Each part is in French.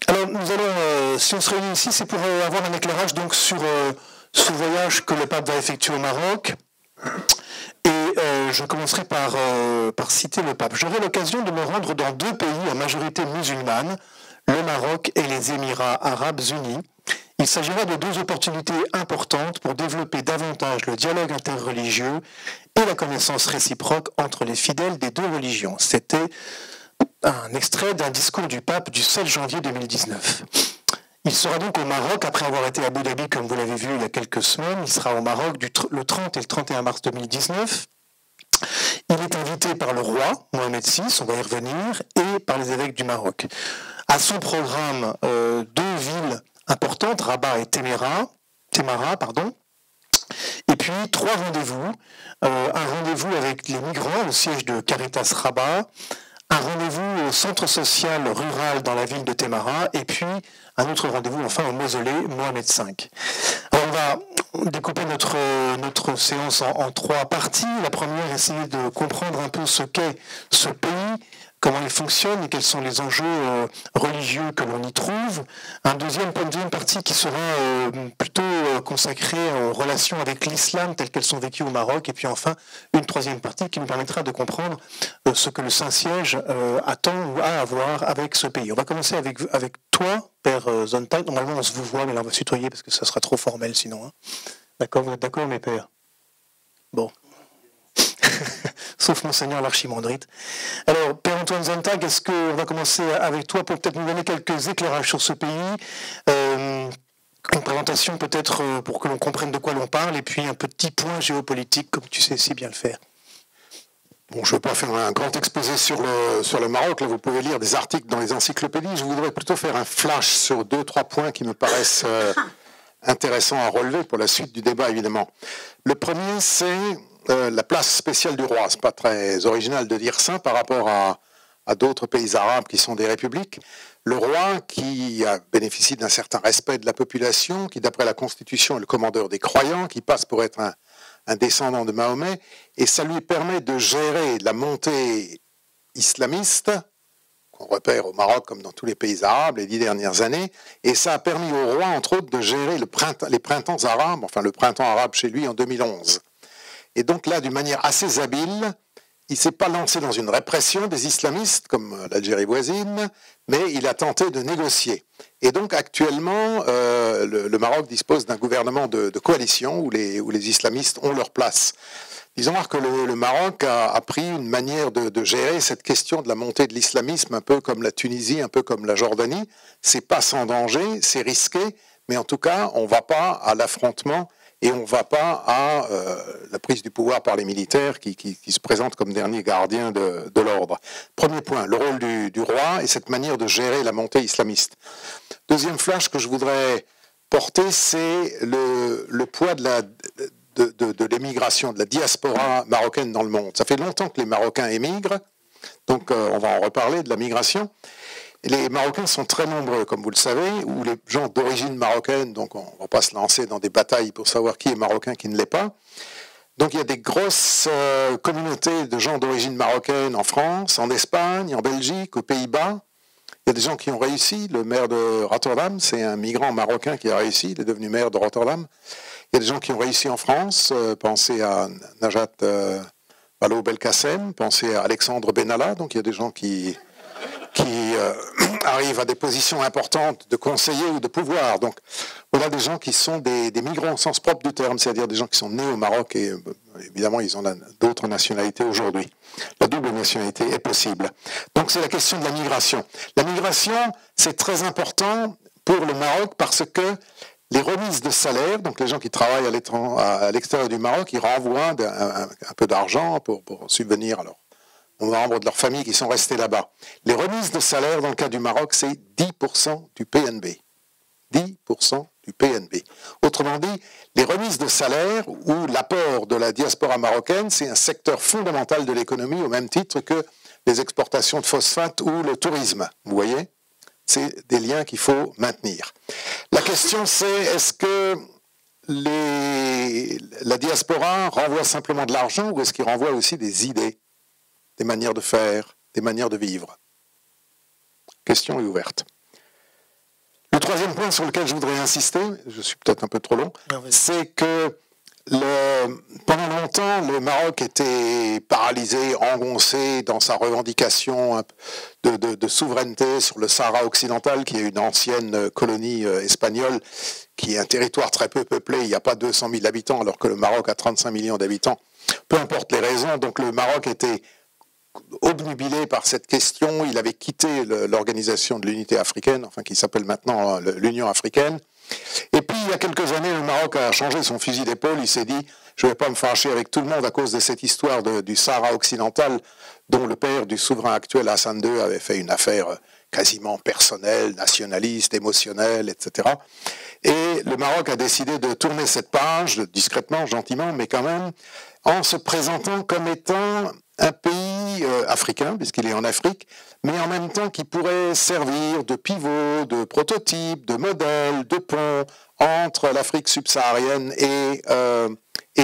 Alors, nous allons, si on se réunit ici, c'est pour avoir un éclairage donc sur ce voyage que le pape va effectuer au Maroc. Et je commencerai par citer le pape. J'aurai l'occasion de me rendre dans 2 pays à majorité musulmane, le Maroc et les Émirats arabes unis. Il s'agira de 2 opportunités importantes pour développer davantage le dialogue interreligieux et la connaissance réciproque entre les fidèles des 2 religions. C'était un extrait d'un discours du pape du 7 janvier 2019. Il sera donc au Maroc après avoir été à Abu Dhabi, comme vous l'avez vu il y a quelques semaines. Il sera au Maroc le 30 et le 31 mars 2019. Il est invité par le roi Mohamed VI, on va y revenir, et par les évêques du Maroc. À son programme, 2 villes importantes, Rabat et Témara, et puis 3 rendez-vous. Un rendez-vous avec les migrants au siège de Caritas Rabat, un rendez-vous au centre social rural dans la ville de Témara, et puis un autre rendez-vous enfin au mausolée Mohamed V. Alors on va découper notre séance en 3 parties. La première, essayer de comprendre un peu ce qu'est ce pays, comment il fonctionne et quels sont les enjeux religieux que l'on y trouve. Une deuxième partie qui sera plutôt consacrée aux relations avec l'islam telles qu'elles sont vécues au Maroc. Et puis enfin, une 3e partie qui nous permettra de comprendre ce que le Saint-Siège attend ou a à voir avec ce pays. On va commencer avec toi, Père Sonntag. Normalement, on se vous voit, mais là, on va se tutoyer parce que ça sera trop formel sinon. Hein. D'accord, vous êtes d'accord, mes pères? Bon. Sauf Monseigneur l'Archimandrite. Alors, Père Antoine Sonntag, est-ce qu'on va commencer avec toi pour peut-être nous donner quelques éclairages sur ce pays, une présentation peut-être pour que l'on comprenne de quoi l'on parle, et puis un petit point géopolitique, comme tu sais si bien le faire. Bon, je ne vais pas faire un grand exposé sur le Maroc. Là, vous pouvez lire des articles dans les encyclopédies. Je voudrais plutôt faire un flash sur 2-3 points qui me paraissent intéressants à relever pour la suite du débat, évidemment. Le premier, c'est la place spéciale du roi. Ce n'est pas très original de dire ça par rapport à d'autres pays arabes qui sont des républiques. Le roi, qui bénéficie d'un certain respect de la population, qui d'après la Constitution est le commandeur des croyants, qui passe pour être un descendant de Mahomet, et ça lui permet de gérer la montée islamiste, qu'on repère au Maroc comme dans tous les pays arabes les 10 dernières années, et ça a permis au roi, entre autres, de gérer les printemps arabes, enfin le printemps arabe chez lui en 2011. Et donc là, d'une manière assez habile, il ne s'est pas lancé dans une répression des islamistes, comme l'Algérie voisine, mais il a tenté de négocier. Et donc actuellement, le Maroc dispose d'un gouvernement de coalition où les islamistes ont leur place. Disons que le Maroc a pris une manière de gérer cette question de la montée de l'islamisme, un peu comme la Tunisie, un peu comme la Jordanie. C'est pas sans danger, c'est risqué, mais en tout cas, on ne va pas à l'affrontement et on ne va pas à la prise du pouvoir par les militaires qui se présentent comme derniers gardiens de l'ordre. Premier point, le rôle du roi et cette manière de gérer la montée islamiste. Deuxième flash que je voudrais porter, c'est le poids de l'émigration, de la diaspora marocaine dans le monde. Ça fait longtemps que les Marocains émigrent, donc on va en reparler de la migration. Les Marocains sont très nombreux, comme vous le savez, ou les gens d'origine marocaine, donc on ne va pas se lancer dans des batailles pour savoir qui est marocain, qui ne l'est pas. Donc il y a des grosses communautés de gens d'origine marocaine en France, en Espagne, en Belgique, aux Pays-Bas. Il y a des gens qui ont réussi. Le maire de Rotterdam, c'est un migrant marocain qui a réussi, il est devenu maire de Rotterdam. Il y a des gens qui ont réussi en France, pensez à Najat Vallaud-Belkacem, pensez à Alexandre Benalla, donc il y a des gens qui arrivent à des positions importantes de conseiller ou de pouvoir. Donc voilà des gens qui sont des migrants au sens propre du terme, c'est-à-dire des gens qui sont nés au Maroc et évidemment ils ont d'autres nationalités aujourd'hui. La double nationalité est possible. Donc c'est la question de la migration. La migration, c'est très important pour le Maroc parce que les remises de salaire, donc les gens qui travaillent à l'extérieur du Maroc, ils renvoient un peu d'argent pour subvenir alors aux membres de leur famille qui sont restés là-bas. Les remises de salaire, dans le cas du Maroc, c'est 10% du PNB. 10% du PNB. Autrement dit, les remises de salaire ou l'apport de la diaspora marocaine, c'est un secteur fondamental de l'économie au même titre que les exportations de phosphate ou le tourisme. Vous voyez ? C'est des liens qu'il faut maintenir. La question c'est, est-ce que la diaspora renvoie simplement de l'argent ou est-ce qu'il renvoie aussi des idées, des manières de faire, des manières de vivre? Question est ouverte. Le troisième point sur lequel je voudrais insister, je suis peut-être un peu trop long, c'est que pendant longtemps, le Maroc était paralysé, engoncé dans sa revendication de souveraineté sur le Sahara occidental, qui est une ancienne colonie espagnole, qui est un territoire très peu peuplé. Il n'y a pas 200 000 habitants, alors que le Maroc a 35 millions d'habitants. Peu importe les raisons, donc le Maroc était obnubilé par cette question. Il avait quitté l'organisation de l'unité africaine, enfin qui s'appelle maintenant l'Union africaine. Et puis, il y a quelques années, le Maroc a changé son fusil d'épaule. Il s'est dit, je ne vais pas me fâcher avec tout le monde à cause de cette histoire du Sahara occidental, dont le père du souverain actuel, Hassan II, avait fait une affaire quasiment personnelle, nationaliste, émotionnelle, etc. Et le Maroc a décidé de tourner cette page, discrètement, gentiment, mais quand même, en se présentant comme étant un pays africain, puisqu'il est en Afrique, mais en même temps qui pourrait servir de pivot, de prototype, de modèle, de pont entre l'Afrique subsaharienne et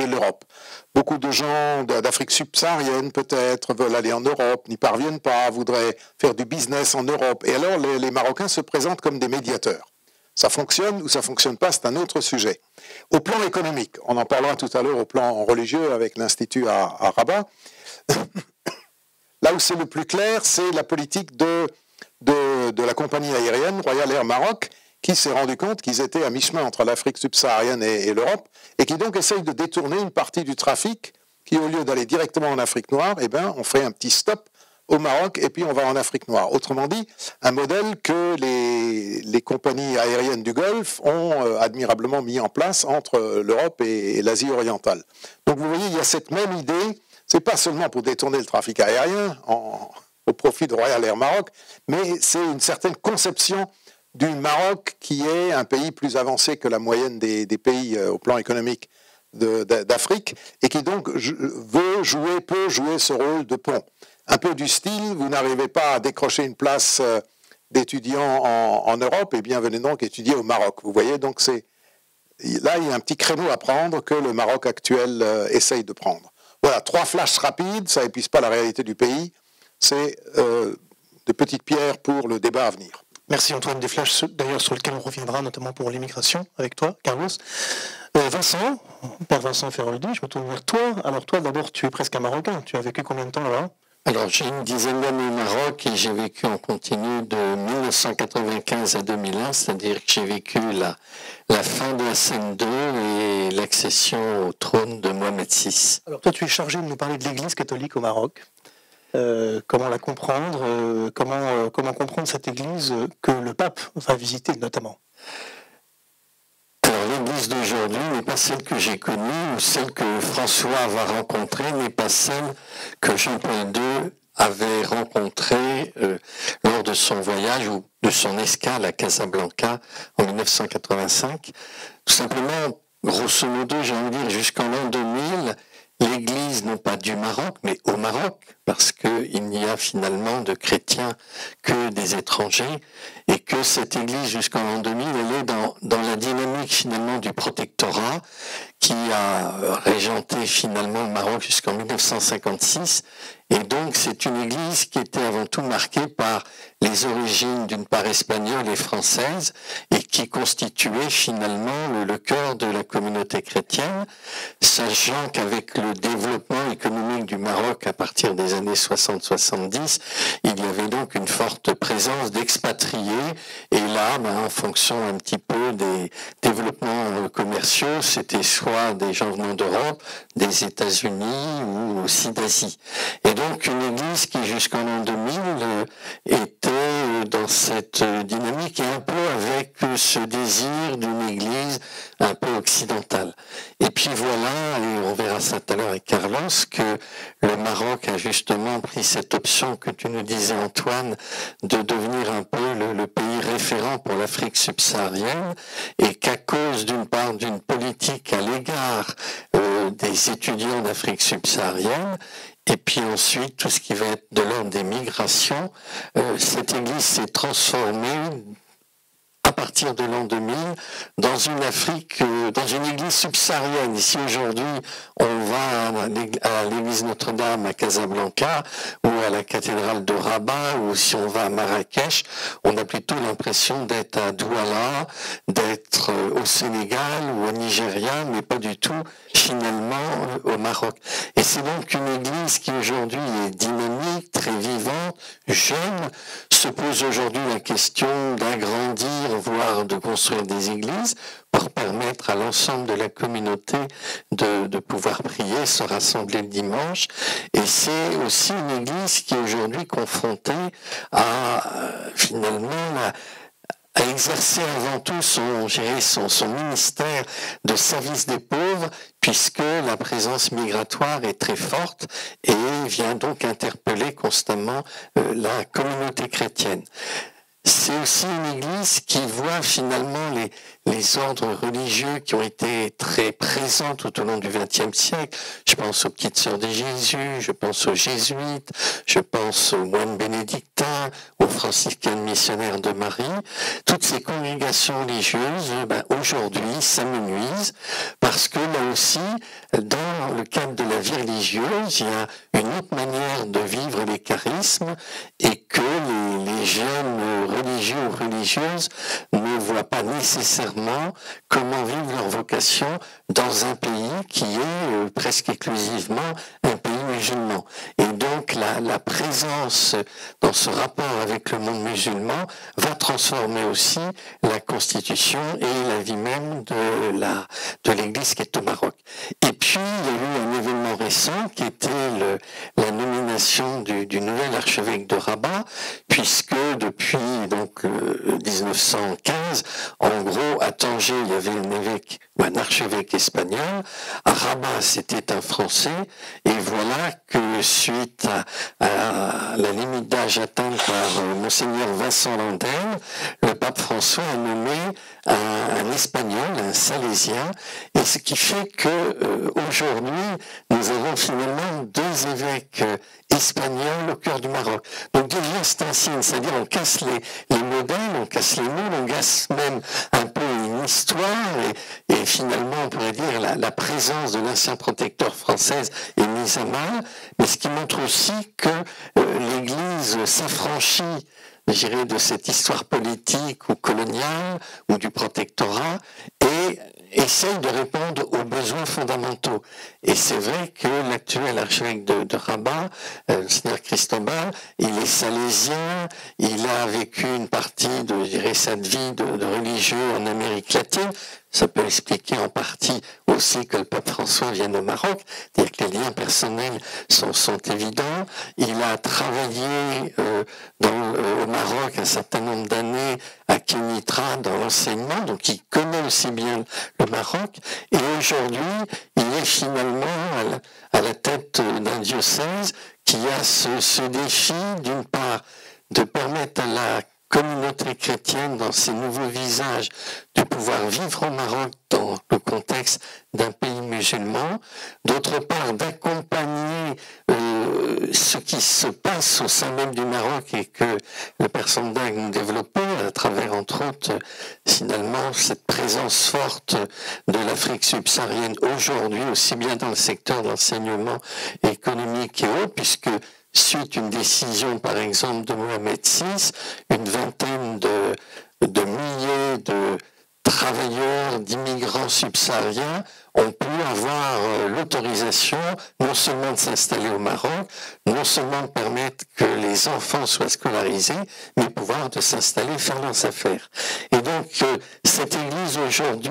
l'Europe. Beaucoup de gens d'Afrique subsaharienne, peut-être, veulent aller en Europe, n'y parviennent pas, voudraient faire du business en Europe. Et alors, les Marocains se présentent comme des médiateurs. Ça fonctionne ou ça ne fonctionne pas, c'est un autre sujet. Au plan économique, on en parlera tout à l'heure au plan religieux avec l'Institut à Rabat. Là où c'est le plus clair, c'est la politique de la compagnie aérienne Royal Air Maroc, qui s'est rendu compte qu'ils étaient à mi-chemin entre l'Afrique subsaharienne et l'Europe, et qui donc essayent de détourner une partie du trafic, qui au lieu d'aller directement en Afrique noire, eh ben, on fait un petit stop au Maroc et puis on va en Afrique noire. Autrement dit, un modèle que les compagnies aériennes du Golfe ont admirablement mis en place entre l'Europe et l'Asie orientale. Donc vous voyez, il y a cette même idée. C'est pas seulement pour détourner le trafic aérien au profit de Royal Air Maroc, mais c'est une certaine conception du Maroc qui est un pays plus avancé que la moyenne des pays au plan économique d'Afrique et qui donc peut jouer ce rôle de pont. Un peu du style, vous n'arrivez pas à décrocher une place d'étudiant en Europe, et bien venez donc étudier au Maroc. Vous voyez, donc là il y a un petit créneau à prendre que le Maroc actuel essaye de prendre. Voilà, 3 flashs rapides, ça n'épuise pas la réalité du pays, c'est de petites pierres pour le débat à venir. Merci Antoine, des flashs d'ailleurs sur lesquels on reviendra notamment pour l'immigration avec toi, Carlos. Vincent, Père Vincent Feroldi, je me tourne vers toi. Alors toi d'abord, tu es presque un Marocain, tu as vécu combien de temps là-bas? Alors j'ai une dizaine d'années au Maroc et j'ai vécu en continu de 1995 à 2001, c'est-à-dire que j'ai vécu la fin de Hassan II et l'accession au trône de Mohamed VI. Alors toi tu es chargé de nous parler de l'Église catholique au Maroc. Comment la comprendre, comment comprendre cette Église que le pape va visiter notamment? Alors l'Église d'aujourd'hui n'est pas celle que j'ai connue ou celle que François va rencontrer, n'est pas celle que Jean-Paul II avait rencontrée lors de son voyage ou de son escale à Casablanca en 1985. Tout simplement, grosso modo, j'ai envie de dire, jusqu'en l'an 2000, l'Église, non pas du Maroc, mais au Maroc, parce qu'il n'y a finalement de chrétiens que des étrangers, et que cette Église, jusqu'en l'an 2000, elle est dans la dynamique finalement du protectorat, qui a régenté finalement le Maroc jusqu'en 1956, et donc c'est une Église qui était avant tout marquée par les origines d'une part espagnoles et françaises, et qui constituait finalement le cœur de la communauté chrétienne, sachant qu'avec le développement économique du Maroc à partir des années 60-70, il y avait donc une forte présence d'expatriés, et là, en fonction un petit peu des développements commerciaux, c'était soit des gens venant d'Europe, des États-Unis ou aussi d'Asie. Et donc une église qui jusqu'en l'an 2000 était dans cette dynamique et un peu avec ce désir d'une église un peu occidentale. Et puis voilà, et on verra ça tout à l'heure avec Carlos, que le Maroc a justement pris cette option que tu nous disais Antoine, de devenir un peu le pays référent pour l'Afrique subsaharienne, et qu'à cause d'une part d'une politique à l'égard des étudiants d'Afrique subsaharienne, et puis ensuite tout ce qui va être de l'ordre des migrations, cette église s'est transformée à partir de l'an 2000 dans une Afrique, dans une église subsaharienne. Ici aujourd'hui, on va à l'église Notre-Dame à Casablanca ou à la cathédrale de Rabat, ou si on va à Marrakech, on a plutôt l'impression d'être à Douala, d'être au Sénégal ou au Nigeria, mais pas du tout finalement au Maroc. Et c'est donc une église qui aujourd'hui est dynamique, très vivante, jeune, se pose aujourd'hui la question d'agrandir, voire de construire des églises pour permettre à l'ensemble de la communauté de pouvoir prier, se rassembler le dimanche. Et c'est aussi une église qui est aujourd'hui confrontée à finalement à exercer avant tout son ministère de service des pauvres, puisque la présence migratoire est très forte et vient donc interpeller constamment la communauté chrétienne. C'est aussi une église qui voit finalement les ordres religieux qui ont été très présents tout au long du XXe siècle. Je pense aux Petites Sœurs de Jésus, je pense aux Jésuites, je pense aux moines bénédictins, aux franciscains missionnaires de Marie. Toutes ces congrégations religieuses, aujourd'hui, s'amenuisent parce que là aussi, dans le cadre de la vie religieuse, il y a une autre manière de vivre les charismes et que les jeunes religieux ou religieuses ne voient pas nécessairement comment vivre leur vocation dans un pays qui est presque exclusivement un pays musulman. Et donc la présence dans ce rapport avec le monde musulman va transformer aussi la constitution et la vie même de l'Église qui est au Maroc. Et puis il y a eu un événement récent qui était la nomination du nouvel archevêque de Rabat, puisque depuis donc 1915, en gros à Tanger il y avait un archevêque espagnol, à Rabat c'était un Français, et voilà que suite à la limite d'âge atteinte par Monseigneur Vincent Landel, le pape François a nommé un Espagnol, un Salésien, et ce qui fait que aujourd'hui nous avons finalement deux évêques espagnols au cœur du Maroc. Donc déjà c'est un signe, c'est-à-dire on casse les modèles, on casse les moules, on casse même un peu une histoire, et finalement on pourrait dire la présence de l'ancien protecteur française est mise à mal, mais ce qui montre aussi que l'Église s'affranchit, je dirais, de cette histoire politique ou coloniale ou du protectorat et essaye de répondre aux besoins fondamentaux. Et c'est vrai que l'actuel archevêque de Rabat, le Seigneur Cristobal, il est salésien, il a vécu une partie de, je dirais, sa vie de religieux en Amérique latine. Ça peut expliquer en partie aussi que le pape François vienne au Maroc, c'est-à-dire que les liens personnels sont évidents. Il a travaillé au Maroc un certain nombre d'années à Kénitra dans l'enseignement, donc il connaît aussi bien le Maroc. Et aujourd'hui, il est finalement à la tête d'un diocèse qui a ce défi, d'une part, de permettre à la communauté chrétienne dans ses nouveaux visages de pouvoir vivre au Maroc dans le contexte d'un pays musulman, d'autre part d'accompagner ce qui se passe au sein même du Maroc et que le Père Sandag nous développait à travers entre autres finalement cette présence forte de l'Afrique subsaharienne aujourd'hui aussi bien dans le secteur de l'enseignement économique et autres, puisque suite une décision, par exemple, de Mohamed VI, une vingtaine de milliers de travailleurs, d'immigrants subsahariens ont pu avoir l'autorisation non seulement de s'installer au Maroc, non seulement de permettre que les enfants soient scolarisés, mais pouvoir de s'installer et faire leurs affaires. Et donc, cette Église aujourd'hui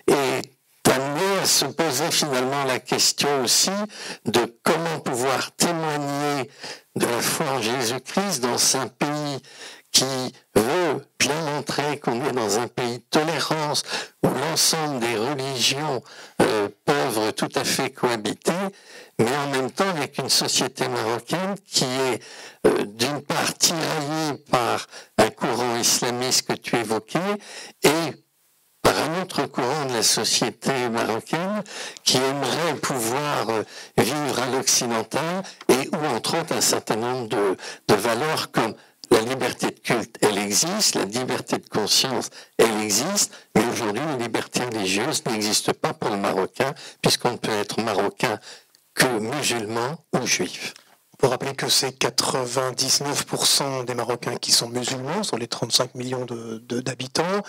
est amené à se poser finalement la question aussi de comment pouvoir témoigner de la foi en Jésus-Christ dans un pays qui veut bien montrer qu'on est dans un pays de tolérance où l'ensemble des religions peuvent tout à fait cohabiter, mais en même temps avec une société marocaine qui est d'une part tiraillée par un courant islamiste que tu évoquais et par un autre courant de la société marocaine qui aimerait pouvoir vivre à l'occidental et où, entre autres, un certain nombre de valeurs comme la liberté de culte, elle existe, la liberté de conscience, elle existe, mais aujourd'hui, la liberté religieuse n'existe pas pour le Marocain, puisqu'on ne peut être Marocain que musulman ou juif. On peut rappeler que c'est 99% des Marocains qui sont musulmans sur les 35 millions d'habitants,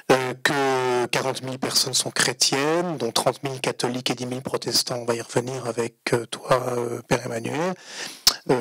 que 40 000 personnes sont chrétiennes, dont 30 000 catholiques et 10 000 protestants. On va y revenir avec toi, Père Emmanuel,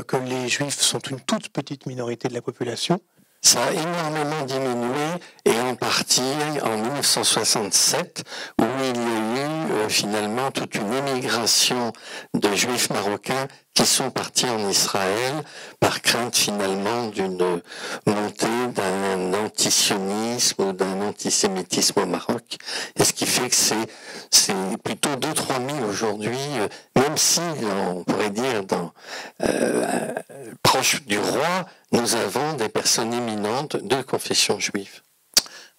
que les juifs sont une toute petite minorité de la population. Ça a énormément diminué, et en partie en 1967, où il y a eu finalement toute une émigration de juifs marocains qui sont partis en Israël par crainte finalement d'une montée d'un antisionisme ou d'un antisémitisme au Maroc. Et ce qui fait que c'est plutôt 2-3 000 aujourd'hui, même si on pourrait dire proche du roi, nous avons des personnes éminentes de confession juive.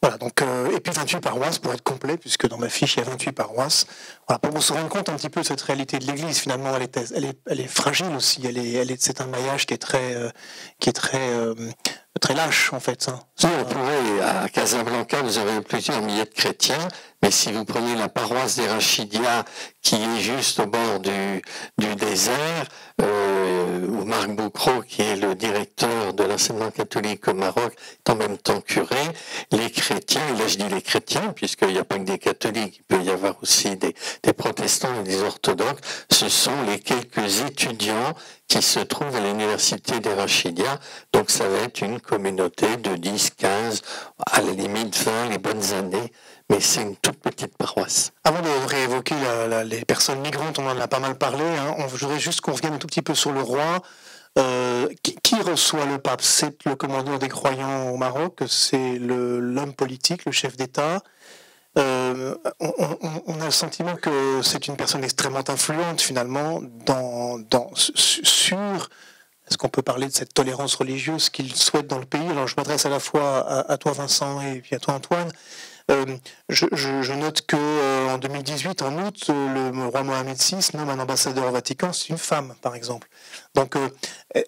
Voilà, donc, et puis 28 paroisses pour être complet, puisque dans ma fiche il y a 28 paroisses. Voilà, pour se rendre compte un petit peu de cette réalité de l'Église, finalement elle est fragile aussi, c'est un maillage qui est très lâche en fait. Hein. Oui, on pourrait, à Casablanca, vous avez plusieurs milliers de chrétiens, mais si vous prenez la paroisse des Rachidia, qui est juste au bord du désert, où Marc Boucro, qui est le directeur de l'enseignement catholique au Maroc, est en même temps curé, les chrétiens, et là je dis les chrétiens, puisqu'il n'y a pas que des catholiques, il peut y avoir aussi des protestants et des orthodoxes, ce sont les quelques étudiants qui se trouvent à l'université des Rachidia, donc ça va être une communauté de 10, 15, à la limite 20 les bonnes années, mais c'est une toute petite paroisse. Avant de réévoquer les personnes migrantes, on en a pas mal parlé, hein. Je voudrais juste qu'on revienne un tout petit peu sur le roi. Qui reçoit le pape? C'est le commandeur des croyants au Maroc, c'est l'homme politique, le chef d'État. On a le sentiment que c'est une personne extrêmement influente finalement sur est-ce qu'on peut parler de cette tolérance religieuse qu'il souhaite dans le pays. Alors je m'adresse à la fois à toi Vincent et puis à toi Antoine. Je note que en 2018, en août, le roi Mohamed VI nomme un ambassadeur au Vatican, c'est une femme, par exemple. Donc,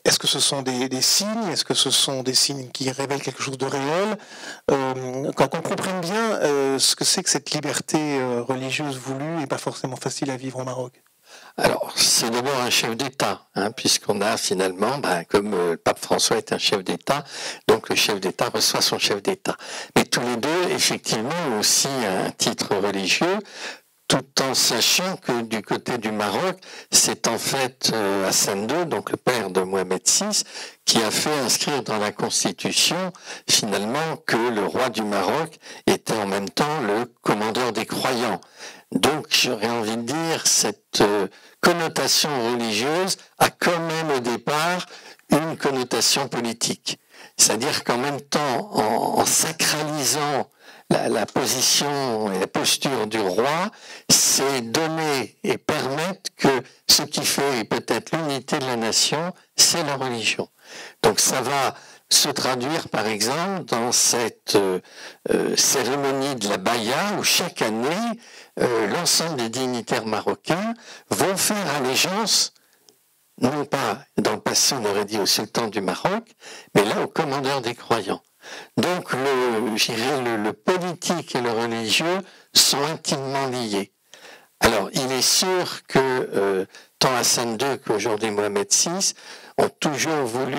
est-ce que ce sont des signes? Est-ce que ce sont des signes qui révèlent quelque chose de réel? Quand on comprenne bien ce que c'est que cette liberté religieuse voulue et pas forcément facile à vivre au Maroc. Alors, c'est d'abord un chef d'État, puisqu'on a finalement, comme le pape François est un chef d'État, donc le chef d'État reçoit son chef d'État. Mais tous les deux, effectivement, ont aussi un titre religieux, tout en sachant que du côté du Maroc, c'est en fait Hassan II, donc le père de Mohamed VI, qui a fait inscrire dans la Constitution, finalement, que le roi du Maroc était en même temps le commandeur des croyants. Donc, j'aurais envie de dire, cette connotation religieuse a quand même au départ une connotation politique. C'est-à-dire qu'en même temps, en sacralisant la position et la posture du roi, c'est donner et permettre que ce qui fait peut-être l'unité de la nation, c'est la religion. Donc ça va se traduire par exemple dans cette cérémonie de la Baya où chaque année, l'ensemble des dignitaires marocains vont faire allégeance, non pas dans le passé on aurait dit au sultan du Maroc, mais là au commandeur des croyants. Donc le politique et le religieux sont intimement liés. Alors il est sûr que tant Hassan II qu'aujourd'hui Mohamed VI ont toujours voulu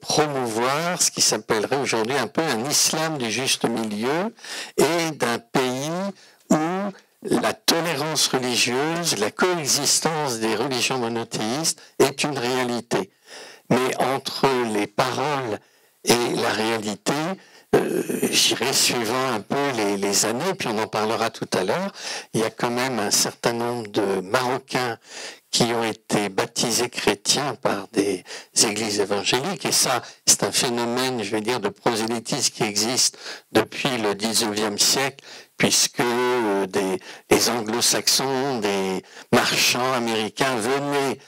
promouvoir ce qui s'appellerait aujourd'hui un peu un islam du juste milieu et d'un pays où la tolérance religieuse, la coexistence des religions monothéistes est une réalité. Mais entre les paroles et la réalité, j'irai suivant un peu les années, puis on en parlera tout à l'heure, il y a quand même un certain nombre de Marocains qui ont été baptisés chrétiens par des églises évangéliques, et ça, c'est un phénomène, je vais dire, de prosélytisme qui existe depuis le XIXe siècle, puisque des anglo-saxons, des marchands américains venaient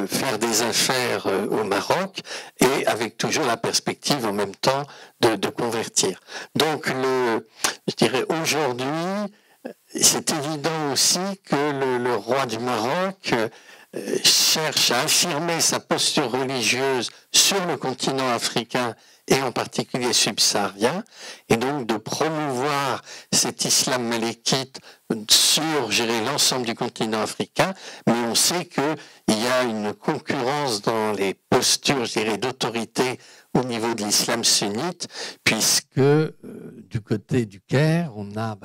faire des affaires au Maroc, et avec toujours la perspective en même temps de convertir. Donc, je dirais aujourd'hui, c'est évident aussi que le roi du Maroc cherche à affirmer sa posture religieuse sur le continent africain et en particulier subsaharien, et donc de promouvoir cet islam malékite sur, je dirais, l'ensemble du continent africain, mais on sait qu'il y a une concurrence dans les postures, je dirais, d'autorité au niveau de l'islam sunnite, puisque du côté du Caire, on a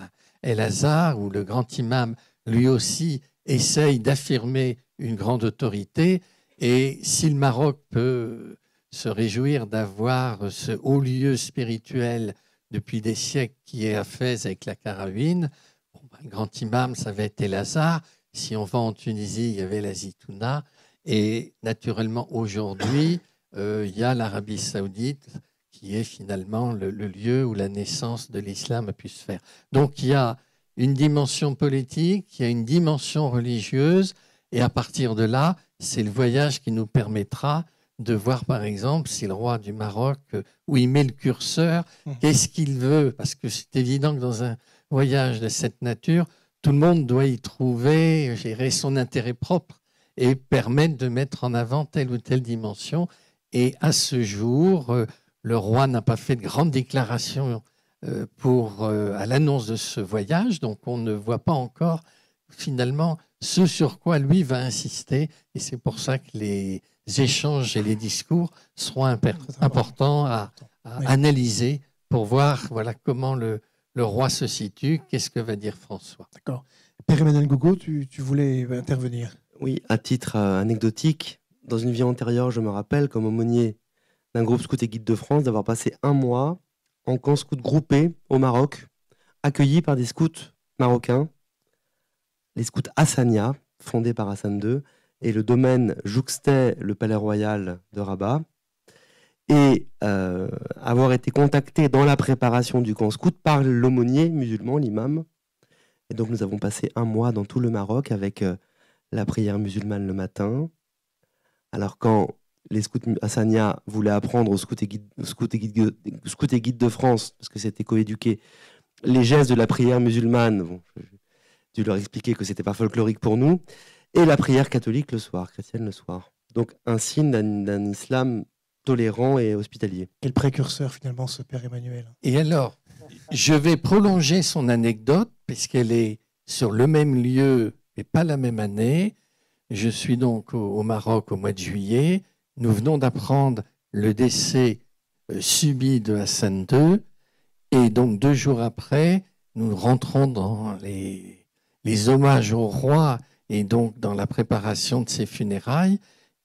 El-Azhar, où le grand imam, lui aussi, essaye d'affirmer une grande autorité, et si le Maroc peut se réjouir d'avoir ce haut lieu spirituel depuis des siècles qui est à Fès avec la Caravine, le grand imam, ça va être El-Azhar. Si on va en Tunisie, il y avait la Zitouna. Et naturellement, aujourd'hui, il y a l'Arabie Saoudite qui est finalement le lieu où la naissance de l'islam a pu se faire. Donc, il y a une dimension politique, il y a une dimension religieuse. Et à partir de là, c'est le voyage qui nous permettra de voir, par exemple, si le roi du Maroc, où il met le curseur, qu'est-ce qu'il veut. Parce que c'est évident que dans un voyage de cette nature, tout le monde doit y trouver, gérer son intérêt propre et permettre de mettre en avant telle ou telle dimension. Et à ce jour, le roi n'a pas fait de grandes déclarations à l'annonce de ce voyage, donc on ne voit pas encore finalement ce sur quoi lui va insister. Et c'est pour ça que les échanges et les discours seront importants à analyser pour voir comment le roi se situe, qu'est-ce que va dire François. D'accord. Père Emmanuel Gougo, tu voulais intervenir. Oui, à titre anecdotique, dans une vie antérieure, je me rappelle, comme aumônier d'un groupe scout et guide de France, d'avoir passé un mois en camp scout groupé au Maroc, accueilli par des scouts marocains, les scouts Hassania, fondés par Hassan II, et le domaine jouxtait le palais royal de Rabat, et avoir été contacté dans la préparation du camp scout par l'aumônier musulman, l'imam. Et donc nous avons passé un mois dans tout le Maroc avec la prière musulmane le matin. Alors quand les scouts Hassania voulaient apprendre aux scouts et guides de France, parce que c'était coéduqué, les gestes de la prière musulmane, bon, j'ai dû leur expliquer que c'était pas folklorique pour nous, et la prière catholique le soir, chrétienne le soir. Donc un signe d'un islam tolérant et hospitalier. Quel précurseur finalement ce Père Emmanuel. Et alors, je vais prolonger son anecdote, puisqu'elle est sur le même lieu, mais pas la même année. Je suis donc au Maroc au mois de juillet. Nous venons d'apprendre le décès subi de Hassan II. Et donc 2 jours après, nous rentrons dans les hommages au roi et donc dans la préparation de ses funérailles.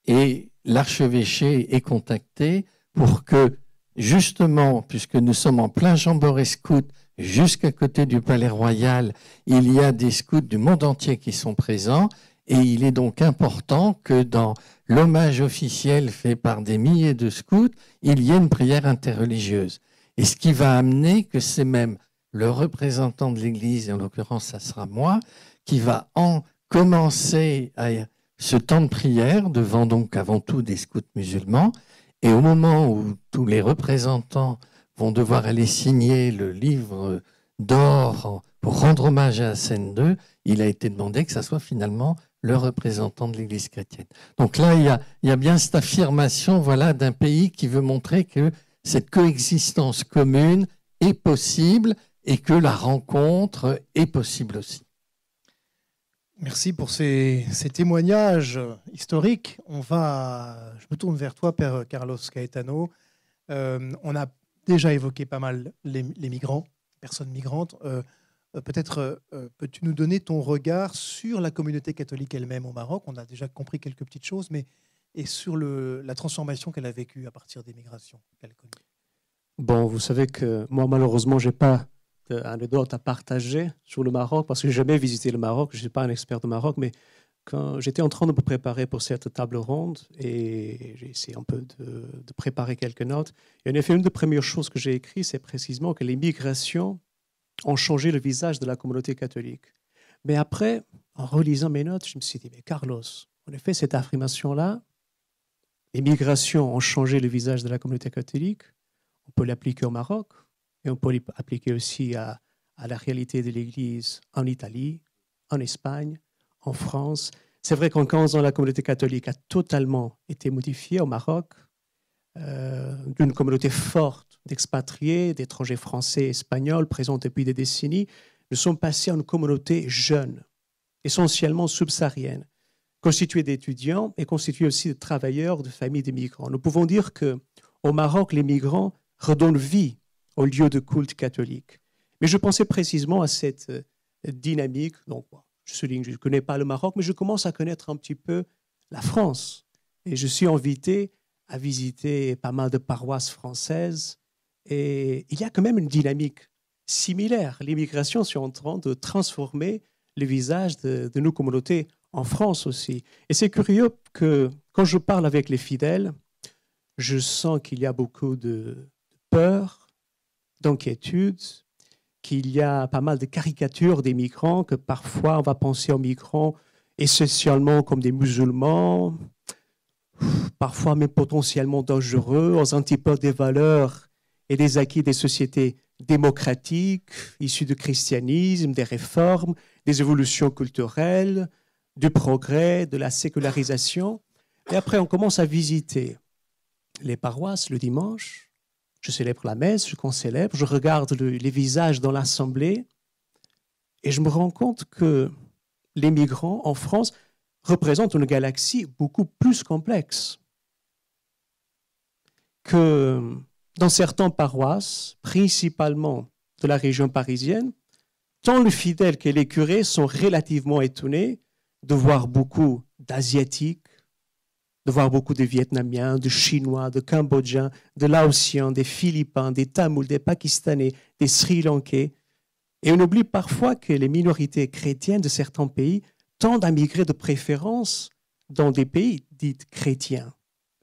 Et l'archevêché est contacté pour que, justement, puisque nous sommes en plein Jamboree scout, jusqu'à côté du Palais Royal, il y a des scouts du monde entier qui sont présents. Et il est donc important que dans l'hommage officiel fait par des milliers de scouts, il y ait une prière interreligieuse. Et ce qui va amener que c'est même le représentant de l'Église, et en l'occurrence ça sera moi, qui va commencer ce temps de prière devant donc avant tout des scouts musulmans. Et au moment où tous les représentants vont devoir aller signer le livre d'or pour rendre hommage à Hassan II, il a été demandé que ça soit finalement le représentant de l'Église chrétienne. Donc là, il y a bien cette affirmation d'un pays qui veut montrer que cette coexistence commune est possible et que la rencontre est possible aussi. Merci pour ces témoignages historiques. Je me tourne vers toi, Père Carlos Caetano. On a déjà évoqué pas mal les migrants, personnes migrantes. Peut-être peux-tu nous donner ton regard sur la communauté catholique elle-même au Maroc? On a déjà compris quelques petites choses, et sur la transformation qu'elle a vécue à partir des migrations qu'elle connaît. Bon, vous savez que moi, malheureusement, je n'ai pas d'anecdote à partager sur le Maroc parce que je n'ai jamais visité le Maroc. Je ne suis pas un expert du Maroc, mais quand j'étais en train de me préparer pour cette table ronde et j'ai essayé un peu de préparer quelques notes, et en effet, une des premières choses que j'ai écrites, c'est précisément que les migrations ont changé le visage de la communauté catholique. Mais après, en relisant mes notes, je me suis dit, mais Carlos, en effet, cette affirmation-là, les migrations ont changé le visage de la communauté catholique, on peut l'appliquer au Maroc et on peut l'appliquer aussi à la réalité de l'Église en Italie, en Espagne, en France. C'est vrai qu'en 15 ans, la communauté catholique a totalement été modifiée au Maroc, d'une communauté forte d'expatriés, d'étrangers français et espagnols présents depuis des décennies. Nous sommes passés à une communauté jeune, essentiellement subsaharienne, constituée d'étudiants et constituée aussi de travailleurs, de familles de migrants. Nous pouvons dire qu'au Maroc, les migrants redonnent vie au lieu de culte catholique. Mais je pensais précisément à cette dynamique. Donc, je souligne, je ne connais pas le Maroc, mais je commence à connaître un petit peu la France. Et je suis invité à visiter pas mal de paroisses françaises. Et il y a quand même une dynamique similaire. L'immigration est en train de transformer le visage de nos communautés en France aussi. Et c'est curieux que quand je parle avec les fidèles, je sens qu'il y a beaucoup de peur, d'inquiétude, qu'il y a pas mal de caricatures des migrants, que parfois on va penser aux migrants essentiellement comme des musulmans, parfois même potentiellement dangereux, aux antipodes des valeurs et des acquis des sociétés démocratiques, issues du christianisme, des réformes, des évolutions culturelles, du progrès, de la sécularisation. Et après, on commence à visiter les paroisses le dimanche. Je célèbre la messe, je concélèbre, je regarde les visages dans l'assemblée et je me rends compte que les migrants en France représentent une galaxie beaucoup plus complexe. Que dans certaines paroisses, principalement de la région parisienne, tant les fidèles que les curés sont relativement étonnés de voir beaucoup d'Asiatiques, de voir beaucoup de Vietnamiens, de Chinois, de Cambodgiens, de Laotiens, des Philippins, des Tamouls, des Pakistanais, des Sri Lankais. Et on oublie parfois que les minorités chrétiennes de certains pays tendent à migrer de préférence dans des pays dits chrétiens.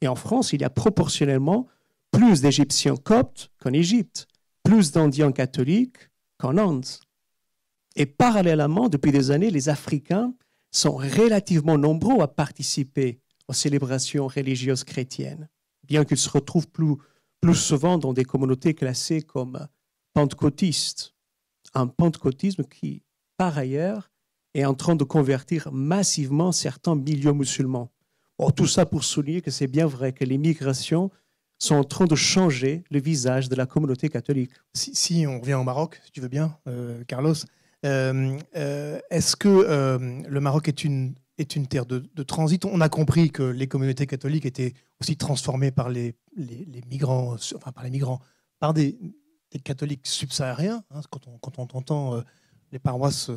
Et en France, il y a proportionnellement plus d'Égyptiens coptes qu'en Égypte, plus d'Indiens catholiques qu'en Inde. Et parallèlement, depuis des années, les Africains sont relativement nombreux à participer aux célébrations religieuses chrétiennes, bien qu'ils se retrouvent plus souvent dans des communautés classées comme pentecôtistes. Un pentecôtisme qui, par ailleurs, est en train de convertir massivement certains milieux musulmans. Bon, tout ça pour souligner que c'est bien vrai que les migrations sont en train de changer le visage de la communauté catholique. Si on revient au Maroc, si tu veux bien, Carlos, est-ce que le Maroc est une terre de transit? On a compris que les communautés catholiques étaient aussi transformées par les migrants, par des catholiques subsahariens. Hein, quand on entend les paroisses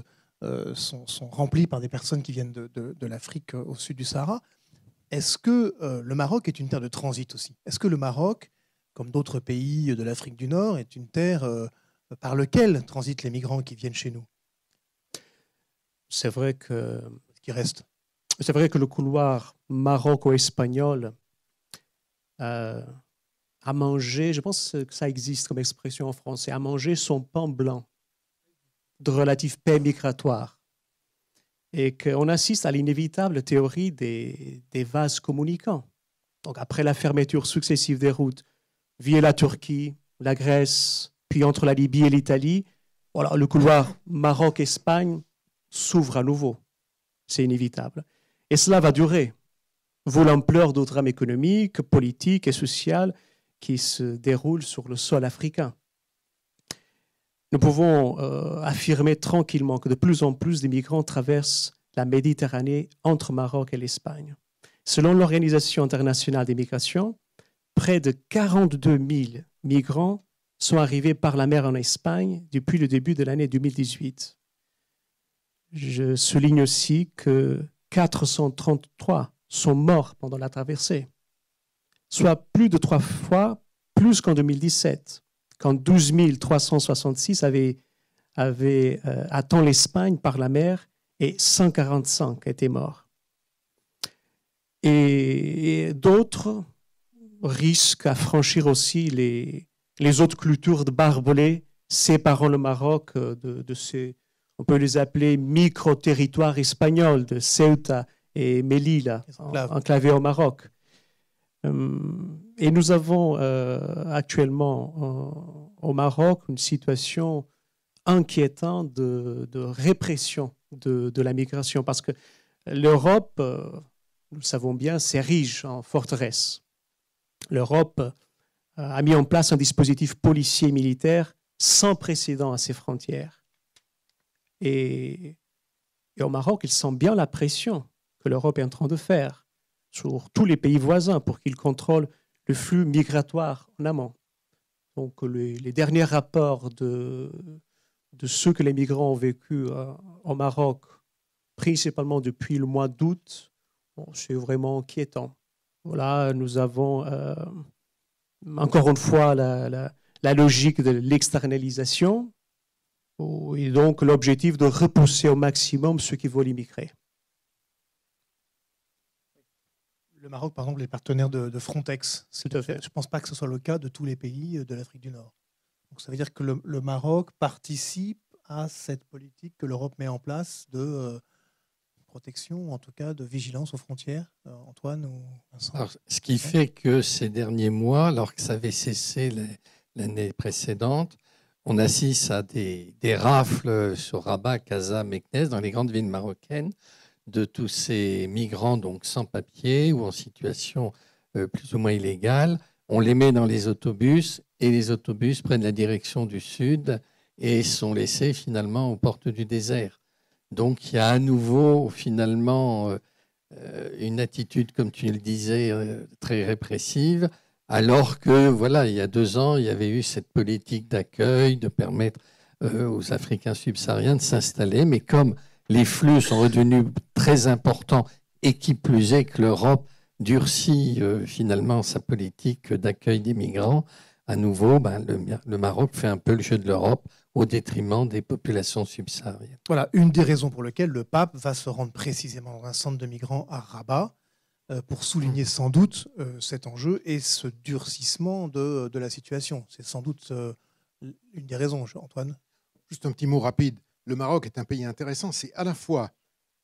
sont remplies par des personnes qui viennent de l'Afrique au sud du Sahara. Est-ce que le Maroc est une terre de transit aussi? Est-ce que le Maroc, comme d'autres pays de l'Afrique du Nord, est une terre par laquelle transitent les migrants qui viennent chez nous? C'est vrai que le couloir maroco-espagnol a mangé, je pense que ça existe comme expression en français, a mangé son pain blanc de relative paix migratoire. Et qu'on assiste à l'inévitable théorie des vases communicants. Donc après la fermeture successive des routes via la Turquie, la Grèce, puis entre la Libye et l'Italie, voilà, le couloir Maroc-Espagne s'ouvre à nouveau. C'est inévitable. Et cela va durer, vu l'ampleur d'autres drames économiques, politiques et sociales qui se déroulent sur le sol africain. Nous pouvons affirmer tranquillement que de plus en plus de migrants traversent la Méditerranée entre Maroc et l'Espagne. Selon l'Organisation internationale des migrations, près de 42 000 migrants sont arrivés par la mer en Espagne depuis le début de l'année 2018. Je souligne aussi que 433 sont morts pendant la traversée, soit plus de 3 fois plus qu'en 2017. Quand 12 366 avaient atteint l'Espagne par la mer et 145 étaient morts. Et d'autres risquent à franchir aussi les autres clôtures de barbelés séparant le Maroc de ces, on peut les appeler micro-territoires espagnols de Ceuta et Melilla, enclavés au Maroc. Et nous avons actuellement au Maroc une situation inquiétante de répression de la migration parce que l'Europe, nous le savons bien, s'érige en forteresse. L'Europe a mis en place un dispositif policier et militaire sans précédent à ses frontières. Et au Maroc, il sent bien la pression que l'Europe est en train de faire sur tous les pays voisins pour qu'ils contrôlent le flux migratoire en amont. Donc les derniers rapports de ceux que les migrants ont vécu au Maroc, principalement depuis le mois d'août, c'est vraiment inquiétant. Voilà, nous avons encore une fois la logique de l'externalisation et donc l'objectif de repousser au maximum ceux qui veulent immigrer. Le Maroc, par exemple, est partenaire de Frontex. Tout à fait. Je ne pense pas que ce soit le cas de tous les pays de l'Afrique du Nord. Donc, ça veut dire que le Maroc participe à cette politique que l'Europe met en place de protection, ou en tout cas de vigilance aux frontières. Antoine ou Vincent? Alors, ce qui fait que ces derniers mois, alors que ça avait cessé l'année précédente, on assiste à des rafles sur Rabat, Casa, Meknès, dans les grandes villes marocaines, de tous ces migrants donc sans papier ou en situation plus ou moins illégale. On les met dans les autobus et les autobus prennent la direction du sud et sont laissés finalement aux portes du désert. Donc il y a à nouveau finalement une attitude, comme tu le disais, très répressive, alors que voilà, il y a 2 ans, il y avait eu cette politique d'accueil, de permettre aux Africains subsahariens de s'installer, mais comme les flux sont redevenus très importants et qui plus est que l'Europe durcit finalement sa politique d'accueil des migrants, à nouveau, le Maroc fait un peu le jeu de l'Europe au détriment des populations subsahariennes. Voilà, une des raisons pour lesquelles le pape va se rendre précisément dans un centre de migrants à Rabat pour souligner sans doute cet enjeu et ce durcissement de la situation. C'est sans doute une des raisons, Antoine. Juste un petit mot rapide. Le Maroc est un pays intéressant. C'est à la fois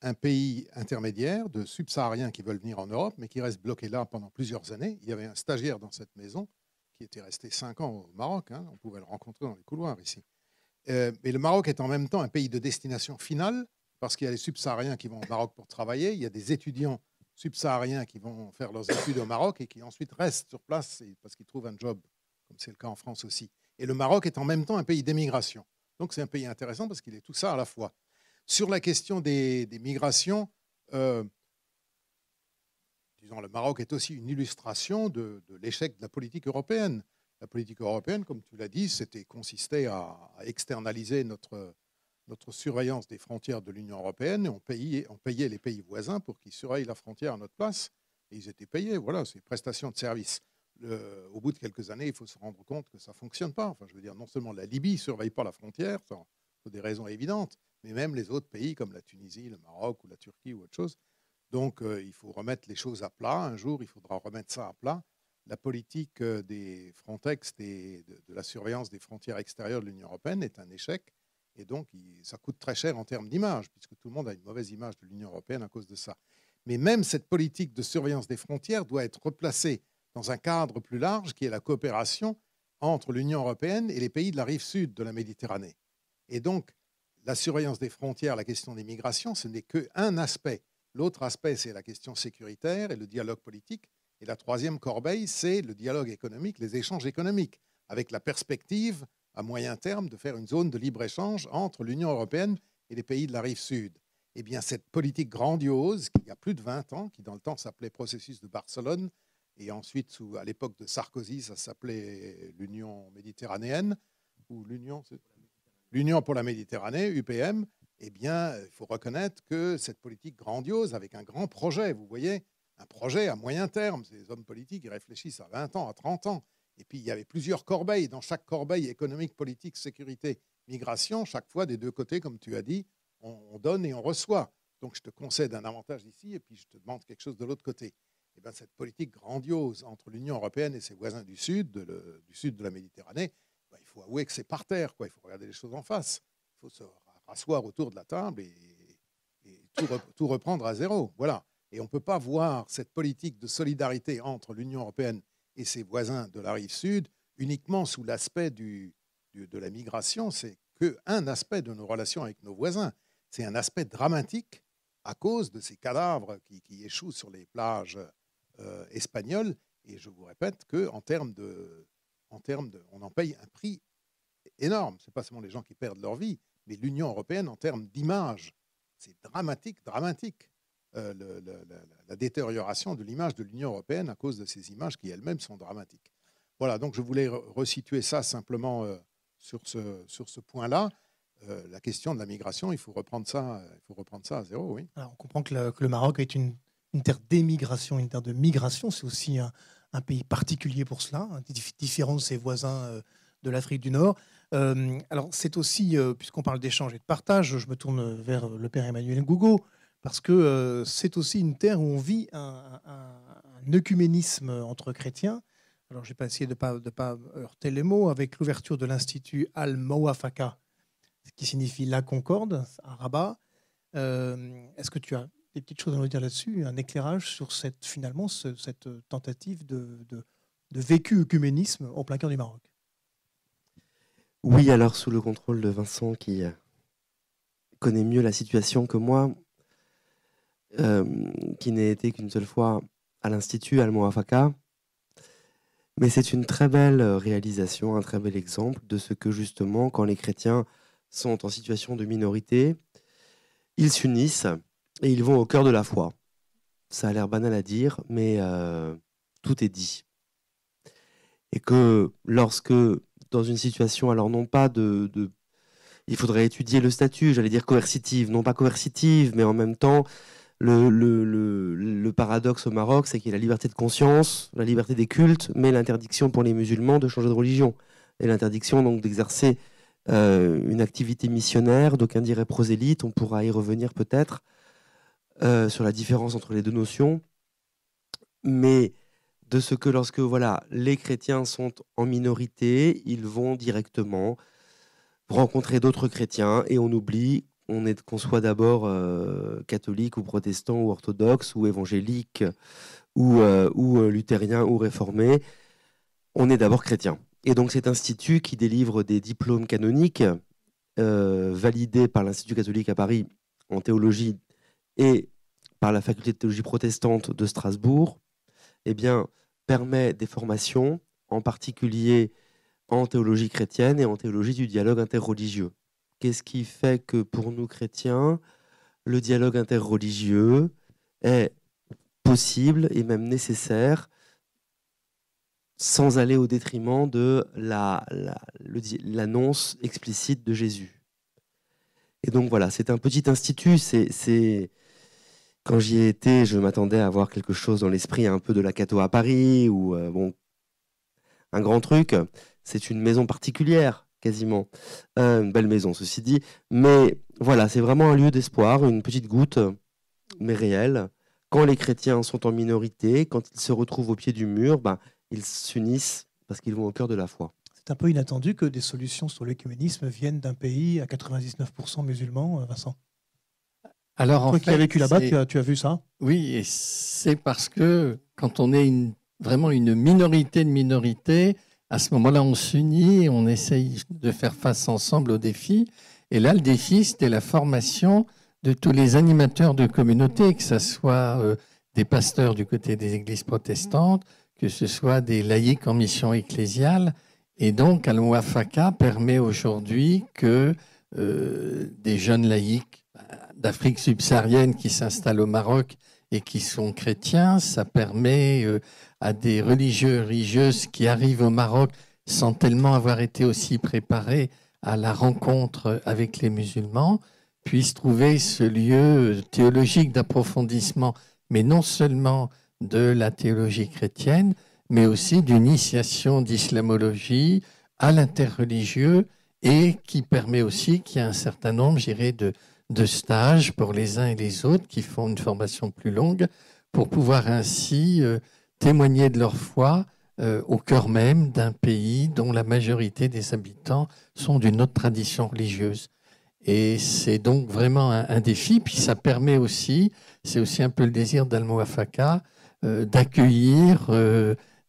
un pays intermédiaire de subsahariens qui veulent venir en Europe, mais qui restent bloqués là pendant plusieurs années. Il y avait un stagiaire dans cette maison qui était resté 5 ans au Maroc. On pouvait le rencontrer dans les couloirs ici. Mais le Maroc est en même temps un pays de destination finale, parce qu'il y a les subsahariens qui vont au Maroc pour travailler, il y a des étudiants subsahariens qui vont faire leurs études au Maroc et qui ensuite restent sur place parce qu'ils trouvent un job, comme c'est le cas en France aussi. Et le Maroc est en même temps un pays d'émigration. Donc c'est un pays intéressant parce qu'il est tout ça à la fois. Sur la question des migrations, disons, le Maroc est aussi une illustration de l'échec de la politique européenne. La politique européenne, comme tu l'as dit, consistait à externaliser notre surveillance des frontières de l'Union européenne et on payait les pays voisins pour qu'ils surveillent la frontière à notre place et ils étaient payés. Voilà, c'est prestation de service. Au bout de quelques années, il faut se rendre compte que ça ne fonctionne pas. Enfin, je veux dire, non seulement la Libye ne surveille pas la frontière, pour des raisons évidentes, mais même les autres pays comme la Tunisie, le Maroc ou la Turquie ou autre chose. Donc, il faut remettre les choses à plat. Un jour, il faudra remettre ça à plat. La politique des Frontex, de la surveillance des frontières extérieures de l'Union européenne est un échec. Et donc, ça coûte très cher en termes d'image, puisque tout le monde a une mauvaise image de l'Union européenne à cause de ça. Mais même cette politique de surveillance des frontières doit être replacée dans un cadre plus large, qui est la coopération entre l'Union européenne et les pays de la rive sud de la Méditerranée. Et donc, la surveillance des frontières, la question des migrations, ce n'est qu'un aspect. L'autre aspect, c'est la question sécuritaire et le dialogue politique. Et la troisième corbeille, c'est le dialogue économique, les échanges économiques, avec la perspective à moyen terme de faire une zone de libre-échange entre l'Union européenne et les pays de la rive sud. Eh bien, cette politique grandiose, qui y a plus de 20 ans, qui dans le temps s'appelait processus de Barcelone, et ensuite, à l'époque de Sarkozy, ça s'appelait l'Union méditerranéenne, ou l'Union pour la Méditerranée, UPM, eh bien, il faut reconnaître que cette politique grandiose, avec un grand projet, vous voyez, un projet à moyen terme, ces hommes politiques, ils réfléchissent à 20 ans, à 30 ans, et puis il y avait plusieurs corbeilles, dans chaque corbeille économique, politique, sécurité, migration, chaque fois des deux côtés, comme tu as dit, on donne et on reçoit. Donc je te concède un avantage ici, et puis je te demande quelque chose de l'autre côté. Et bien, cette politique grandiose entre l'Union européenne et ses voisins du sud de la Méditerranée, ben, il faut avouer que c'est par terre, quoi. Il faut regarder les choses en face. Il faut se rasseoir autour de la table et tout reprendre à zéro. Voilà. Et on ne peut pas voir cette politique de solidarité entre l'Union européenne et ses voisins de la rive sud uniquement sous l'aspect de la migration. C'est qu'un aspect de nos relations avec nos voisins. C'est un aspect dramatique à cause de ces cadavres qui échouent sur les plages espagnoles. Et je vous répète qu'en termes de, on en paye un prix énorme. Ce n'est pas seulement les gens qui perdent leur vie, mais l'Union européenne en termes d'image. C'est dramatique, dramatique. La détérioration de l'image de l'Union européenne à cause de ces images qui elles-mêmes sont dramatiques. Voilà, donc je voulais resituer ça simplement sur ce point-là. La question de la migration, il faut reprendre ça à zéro, oui. Alors, on comprend que le Maroc est une terre d'émigration, une terre de migration. C'est aussi un pays particulier pour cela, différent de ses voisins de l'Afrique du Nord. Alors, c'est aussi, puisqu'on parle d'échange et de partage, je me tourne vers le père Emmanuel Ngougo, parce que c'est aussi une terre où on vit un œcuménisme entre chrétiens. Alors, je n'ai pas essayé de ne pas heurter les mots, avec l'ouverture de l'Institut Al-Mawafaka, qui signifie la Concorde, à Rabat. Est-ce que tu as des petites choses à nous dire là-dessus, un éclairage sur cette tentative de vécu œcuménisme au plein cœur du Maroc? Oui, alors sous le contrôle de Vincent, qui connaît mieux la situation que moi, qui n'a été qu'une seule fois à l'Institut Al-Mawafaka, mais c'est une très belle réalisation, un très bel exemple de ce que justement, quand les chrétiens sont en situation de minorité, ils s'unissent et ils vont au cœur de la foi. Ça a l'air banal à dire, mais tout est dit. Et que lorsque, dans une situation, alors non pas il faudrait étudier le statut, j'allais dire coercitive, non pas coercitive, mais en même temps, le paradoxe au Maroc, c'est qu'il y a la liberté de conscience, la liberté des cultes, mais l'interdiction pour les musulmans de changer de religion. Et l'interdiction donc d'exercer une activité missionnaire, d'aucuns diraient prosélyte, on pourra y revenir peut-être, sur la différence entre les deux notions, mais de ce que lorsque les chrétiens sont en minorité, ils vont directement rencontrer d'autres chrétiens et on oublie qu'on soit d'abord catholique ou protestant ou orthodoxe ou évangélique ou luthérien ou réformé, on est d'abord chrétien. Et donc cet institut qui délivre des diplômes canoniques validés par l'Institut catholique à Paris en théologie et par la faculté de théologie protestante de Strasbourg, eh bien, permet des formations, en particulier en théologie chrétienne et en théologie du dialogue interreligieux. Qu'est-ce qui fait que pour nous chrétiens, le dialogue interreligieux est possible et même nécessaire sans aller au détriment de l'annonce explicite de Jésus. Et donc voilà, c'est un petit institut. Quand j'y ai été, je m'attendais à voir quelque chose dans l'esprit un peu de la Cato à Paris ou un grand truc. C'est une maison particulière, quasiment. Une belle maison, ceci dit. Mais voilà, c'est vraiment un lieu d'espoir, une petite goutte, mais réelle. Quand les chrétiens sont en minorité, quand ils se retrouvent au pied du mur, ils s'unissent parce qu'ils vont au cœur de la foi. C'est un peu inattendu que des solutions sur l'œcuménisme viennent d'un pays à 99% musulman, Vincent. Alors, toi qui as vécu là-bas, tu as vu ça? Oui, et c'est parce que quand on est vraiment une minorité de minorités, à ce moment-là, on s'unit et on essaye de faire face ensemble aux défis. Et là, le défi, c'était la formation de tous les animateurs de communauté, que ce soit des pasteurs du côté des églises protestantes, que ce soit des laïcs en mission ecclésiale. Et donc, Al-Mawafaka permet aujourd'hui que des jeunes laïcs d'Afrique subsaharienne qui s'installent au Maroc et qui sont chrétiens, ça permet à des religieux, religieuses qui arrivent au Maroc sans tellement avoir été aussi préparés à la rencontre avec les musulmans, puissent trouver ce lieu théologique d'approfondissement, mais non seulement de la théologie chrétienne, mais aussi d'initiation d'islamologie à l'interreligieux et qui permet aussi qu'il y ait un certain nombre, je dirais, de stages pour les uns et les autres qui font une formation plus longue pour pouvoir ainsi témoigner de leur foi au cœur même d'un pays dont la majorité des habitants sont d'une autre tradition religieuse. Et c'est donc vraiment un défi. Puis ça permet aussi, c'est aussi un peu le désir d'Al-Mawafaka, d'accueillir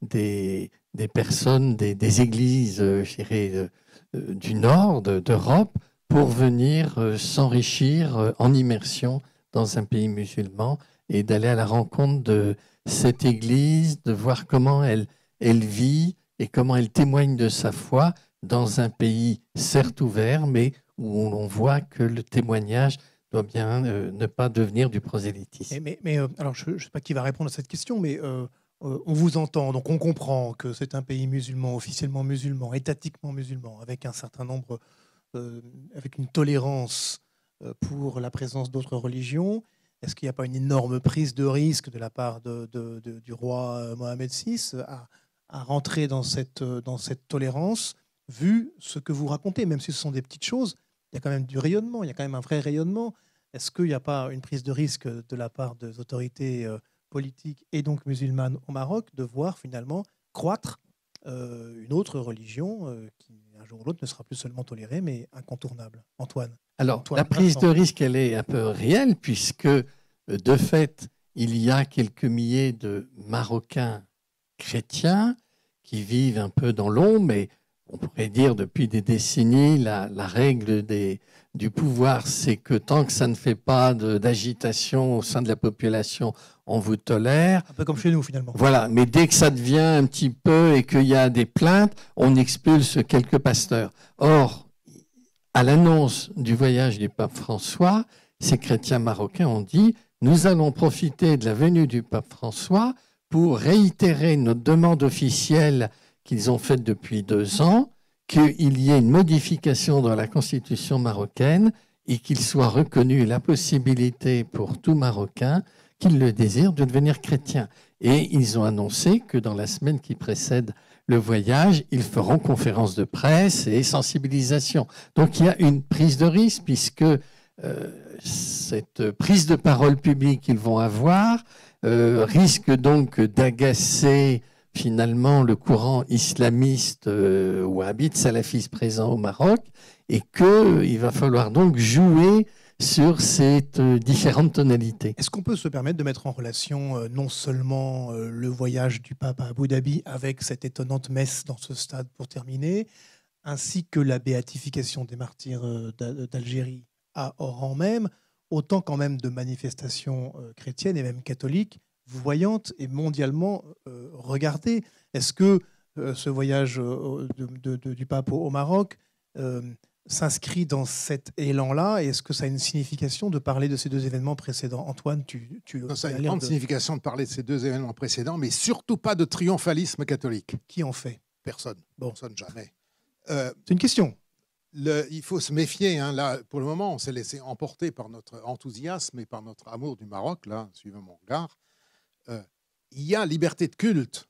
des personnes, des églises, je dirais, du Nord, d'Europe, pour venir s'enrichir en immersion dans un pays musulman et d'aller à la rencontre de cette Église, de voir comment elle vit et comment elle témoigne de sa foi dans un pays certes ouvert, mais où on voit que le témoignage doit bien ne pas devenir du prosélytisme. Alors, je ne sais pas qui va répondre à cette question, mais on vous entend, donc on comprend que c'est un pays musulman, officiellement musulman, étatiquement musulman, avec un certain nombre, avec une tolérance pour la présence d'autres religions. Est-ce qu'il n'y a pas une énorme prise de risque de la part du roi Mohamed VI à rentrer dans cette tolérance, vu ce que vous racontez, même si ce sont des petites choses, il y a quand même du rayonnement, il y a quand même un vrai rayonnement. Est-ce qu'il n'y a pas une prise de risque de la part des autorités politiques et donc musulmanes au Maroc de voir finalement croître une autre religion qui, un jour ou l'autre, ne sera plus seulement tolérée, mais incontournable? Antoine. Alors, la prise de risque, elle est un peu réelle, puisque, de fait, il y a quelques milliers de Marocains chrétiens qui vivent un peu dans l'ombre, mais on pourrait dire depuis des décennies, la règle du pouvoir, c'est que tant que ça ne fait pas d'agitation au sein de la population, on vous tolère. Un peu comme chez nous, finalement. Voilà, mais dès que ça devient un petit peu et qu'il y a des plaintes, on expulse quelques pasteurs. Or, à l'annonce du voyage du pape François, ces chrétiens marocains ont dit « Nous allons profiter de la venue du pape François pour réitérer notre demande officielle qu'ils ont faite depuis 2 ans, qu'il y ait une modification dans la constitution marocaine et qu'il soit reconnu la possibilité pour tout Marocain qui le désire de devenir chrétien. » Et ils ont annoncé que dans la semaine qui précède le voyage, ils feront conférence de presse et sensibilisation. Donc il y a une prise de risque puisque cette prise de parole publique qu'ils vont avoir risque donc d'agacer finalement le courant islamiste wahhabite salafiste présent au Maroc et qu'il va falloir donc jouer sur ces différentes tonalités. Est-ce qu'on peut se permettre de mettre en relation non seulement le voyage du pape à Abu Dhabi avec cette étonnante messe dans ce stade pour terminer, ainsi que la béatification des martyrs d'Algérie à Oran même, autant quand même de manifestations chrétiennes et même catholiques voyantes et mondialement regardées? Est-ce que ce voyage du pape au Maroc s'inscrit dans cet élan-là? Et est-ce que ça a une signification de parler de ces 2 événements précédents? Antoine, ça a une grande signification de parler de ces 2 événements précédents, mais surtout pas de triomphalisme catholique. Qui en fait? Personne. Bon. Personne, jamais. C'est une question. Il faut se méfier. Hein, là, pour le moment, on s'est laissé emporter par notre enthousiasme et par notre amour du Maroc, là, suivant mon regard. Il y a liberté de culte.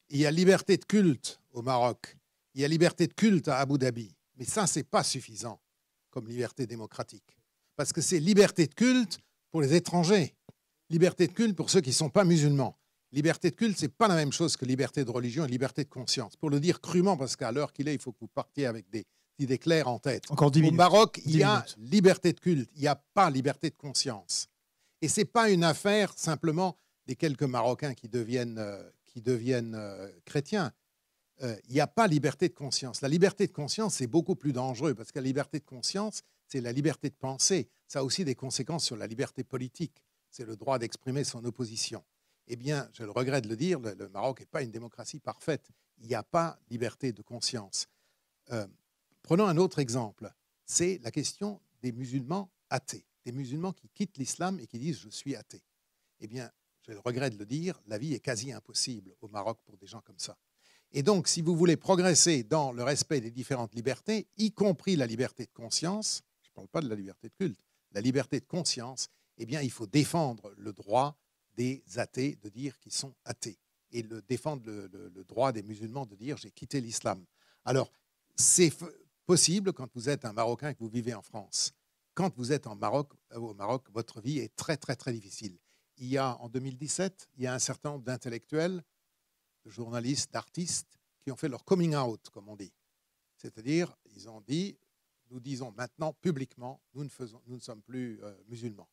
Il y a liberté de culte au Maroc. Il y a liberté de culte à Abu Dhabi. Mais ça, ce n'est pas suffisant comme liberté démocratique. Parce que c'est liberté de culte pour les étrangers. Liberté de culte pour ceux qui ne sont pas musulmans. Liberté de culte, ce n'est pas la même chose que liberté de religion et liberté de conscience. Pour le dire crûment, parce qu'à l'heure qu'il est, il faut que vous partiez avec des idées claires en tête. Encore 10 minutes. Au Maroc, il y a liberté de culte. Il n'y a pas liberté de conscience. Et ce n'est pas une affaire simplement des quelques Marocains qui deviennent chrétiens. Il n'y a pas liberté de conscience. La liberté de conscience, c'est beaucoup plus dangereux parce que la liberté de conscience, c'est la liberté de penser. Ça a aussi des conséquences sur la liberté politique. C'est le droit d'exprimer son opposition. Eh bien, je le regrette de le dire, le Maroc n'est pas une démocratie parfaite. Il n'y a pas liberté de conscience. Prenons un autre exemple. C'est la question des musulmans athées. Des musulmans qui quittent l'islam et qui disent « je suis athée ». Eh bien, je le regrette de le dire, la vie est quasi impossible au Maroc pour des gens comme ça. Et donc, si vous voulez progresser dans le respect des différentes libertés, y compris la liberté de conscience, je ne parle pas de la liberté de culte, la liberté de conscience, eh bien, il faut défendre le droit des athées de dire qu'ils sont athées et défendre le droit des musulmans de dire « j'ai quitté l'islam ». Alors, c'est possible quand vous êtes un Marocain et que vous vivez en France. Quand vous êtes au Maroc, votre vie est très, très, très difficile. En 2017, il y a un certain nombre d'intellectuels, de journalistes, d'artistes qui ont fait leur coming out, comme on dit. C'est-à-dire, ils ont dit, nous disons maintenant publiquement, nous ne sommes plus musulmans.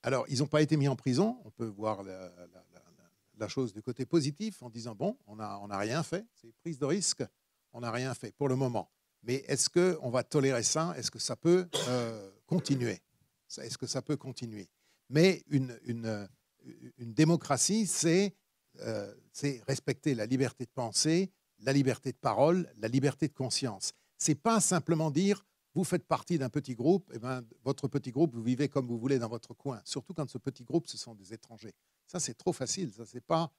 Alors, ils n'ont pas été mis en prison. On peut voir la chose du côté positif en disant, bon, on n'a rien fait, c'est prise de risque, on n'a rien fait pour le moment. Mais est-ce qu'on va tolérer ça? Est-ce que ça peut continuer? Est-ce que ça peut continuer? Mais une démocratie, c'est respecter la liberté de pensée, la liberté de parole, la liberté de conscience. Ce n'est pas simplement dire, vous faites partie d'un petit groupe, et ben, votre petit groupe, vous vivez comme vous voulez dans votre coin. Surtout quand ce petit groupe, ce sont des étrangers. Ça, c'est trop facile. Ça, ce n'est pas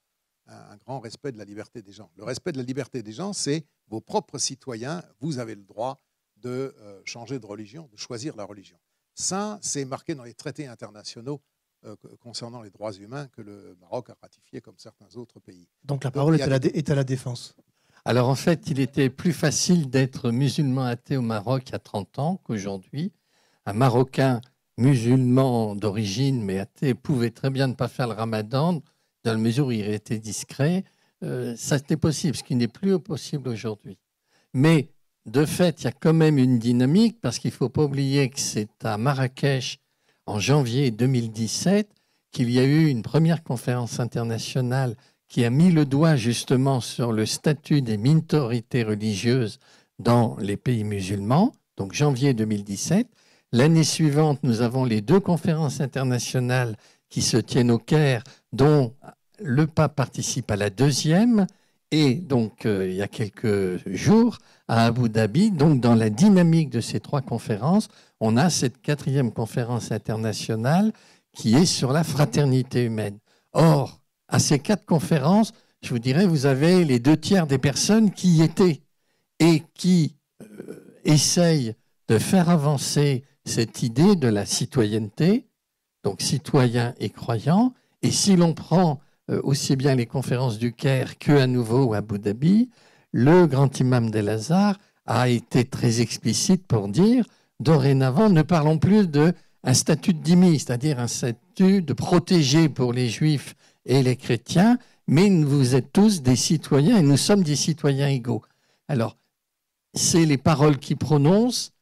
un grand respect de la liberté des gens. Le respect de la liberté des gens, c'est vos propres citoyens. Vous avez le droit de changer de religion, de choisir la religion. Ça, c'est marqué dans les traités internationaux concernant les droits humains que le Maroc a ratifié comme certains autres pays. Donc la parole est à la défense. Alors en fait, il était plus facile d'être musulman athée au Maroc il y a 30 ans qu'aujourd'hui. Un Marocain musulman d'origine mais athée pouvait très bien ne pas faire le ramadan dans la mesure où il était discret. Ça c'était possible, ce qui n'est plus possible aujourd'hui. Mais de fait, il y a quand même une dynamique parce qu'il ne faut pas oublier que c'est à Marrakech en janvier 2017 qu'il y a eu une première conférence internationale qui a mis le doigt justement sur le statut des minorités religieuses dans les pays musulmans, donc janvier 2017. L'année suivante, nous avons les 2 conférences internationales qui se tiennent au Caire, dont le pape participe à la 2e, et donc il y a quelques jours à Abu Dhabi. Donc dans la dynamique de ces 3 conférences, on a cette 4e conférence internationale qui est sur la fraternité humaine. Or, à ces 4 conférences, je vous dirais, vous avez les 2 tiers des personnes qui y étaient et qui essayent de faire avancer cette idée de la citoyenneté, donc citoyens et croyants. Et si l'on prend aussi bien les conférences du Caire qu'à nouveau à Abu Dhabi, le grand imam d'El-Azhar a été très explicite pour dire dorénavant, ne parlons plus d'un statut de dhimmi, c'est-à-dire un statut de protégé pour les juifs et les chrétiens, mais vous êtes tous des citoyens et nous sommes des citoyens égaux. Alors, c'est les paroles qu'il prononce.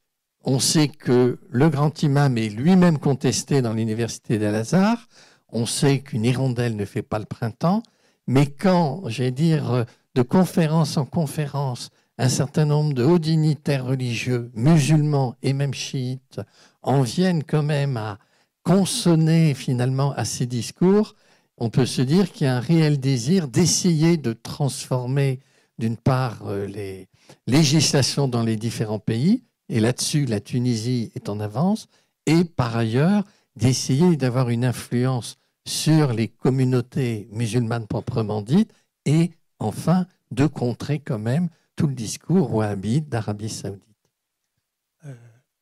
On sait que le grand imam est lui-même contesté dans l'université d'Al-Azhar. On sait qu'une hirondelle ne fait pas le printemps. Mais quand, j'allais dire, de conférence en conférence, un certain nombre de hauts dignitaires religieux, musulmans et même chiites, en viennent quand même à consonner finalement à ces discours, on peut se dire qu'il y a un réel désir d'essayer de transformer, d'une part, les législations dans les différents pays, et là-dessus, la Tunisie est en avance, et par ailleurs, d'essayer d'avoir une influence sur les communautés musulmanes proprement dites, et enfin, de contrer quand même tout le discours wahhabite d'Arabie Saoudite.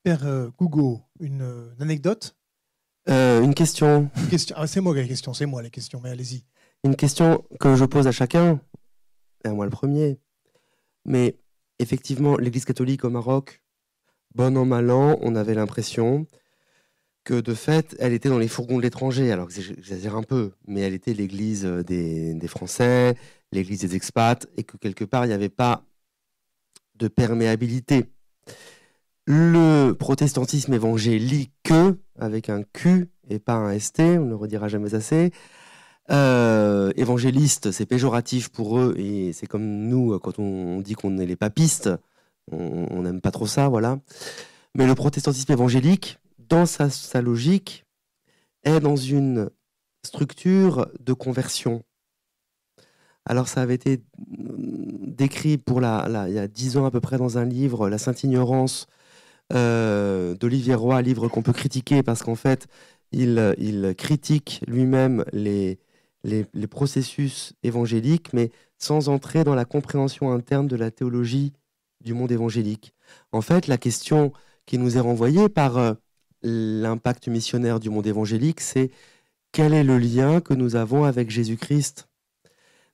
Père Gougo, une anecdote? Une question. Ah, c'est moi les questions, mais allez-y. Une question que je pose à chacun, et à moi le premier. Mais effectivement, l'Église catholique au Maroc, bon an, mal an, on avait l'impression que de fait, elle était dans les fourgons de l'étranger. Alors j'exagère un peu, mais elle était l'Église des Français, l'Église des expats, et que quelque part, il n'y avait pas de perméabilité. Le protestantisme évangélique, avec un Q et pas un ST, on ne le redira jamais assez. Évangéliste, c'est péjoratif pour eux, et c'est comme nous, quand on dit qu'on est les papistes, on n'aime pas trop ça, voilà. Mais le protestantisme évangélique, dans sa logique, est dans une structure de conversion. Alors ça avait été décrit il y a 10 ans à peu près dans un livre, La Sainte Ignorance, d'Olivier Roy, un livre qu'on peut critiquer parce qu'en fait, il critique lui-même les processus évangéliques, mais sans entrer dans la compréhension interne de la théologie du monde évangélique. En fait, la question qui nous est renvoyée par l'impact missionnaire du monde évangélique, c'est quel est le lien que nous avons avec Jésus-Christ?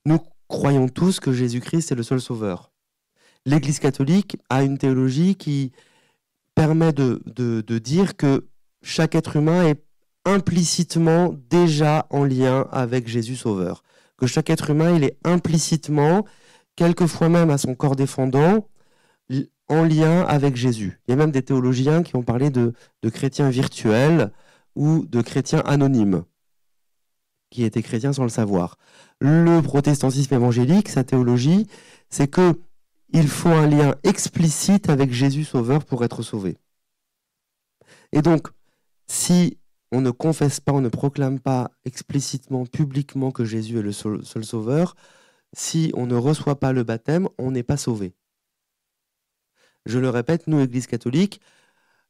Nous croyons tous que Jésus-Christ est le seul sauveur. L'Église catholique a une théologie qui permet de dire que chaque être humain est implicitement déjà en lien avec Jésus Sauveur. Que chaque être humain, il est implicitement, quelquefois même à son corps défendant, en lien avec Jésus. Il y a même des théologiens qui ont parlé de chrétiens virtuels ou de chrétiens anonymes, qui étaient chrétiens sans le savoir. Le protestantisme évangélique, sa théologie, c'est qu'il faut un lien explicite avec Jésus Sauveur pour être sauvé. Et donc, Si on ne confesse pas, on ne proclame pas explicitement, publiquement que Jésus est le seul sauveur, si on ne reçoit pas le baptême, on n'est pas sauvé. Je le répète, nous, Église catholique,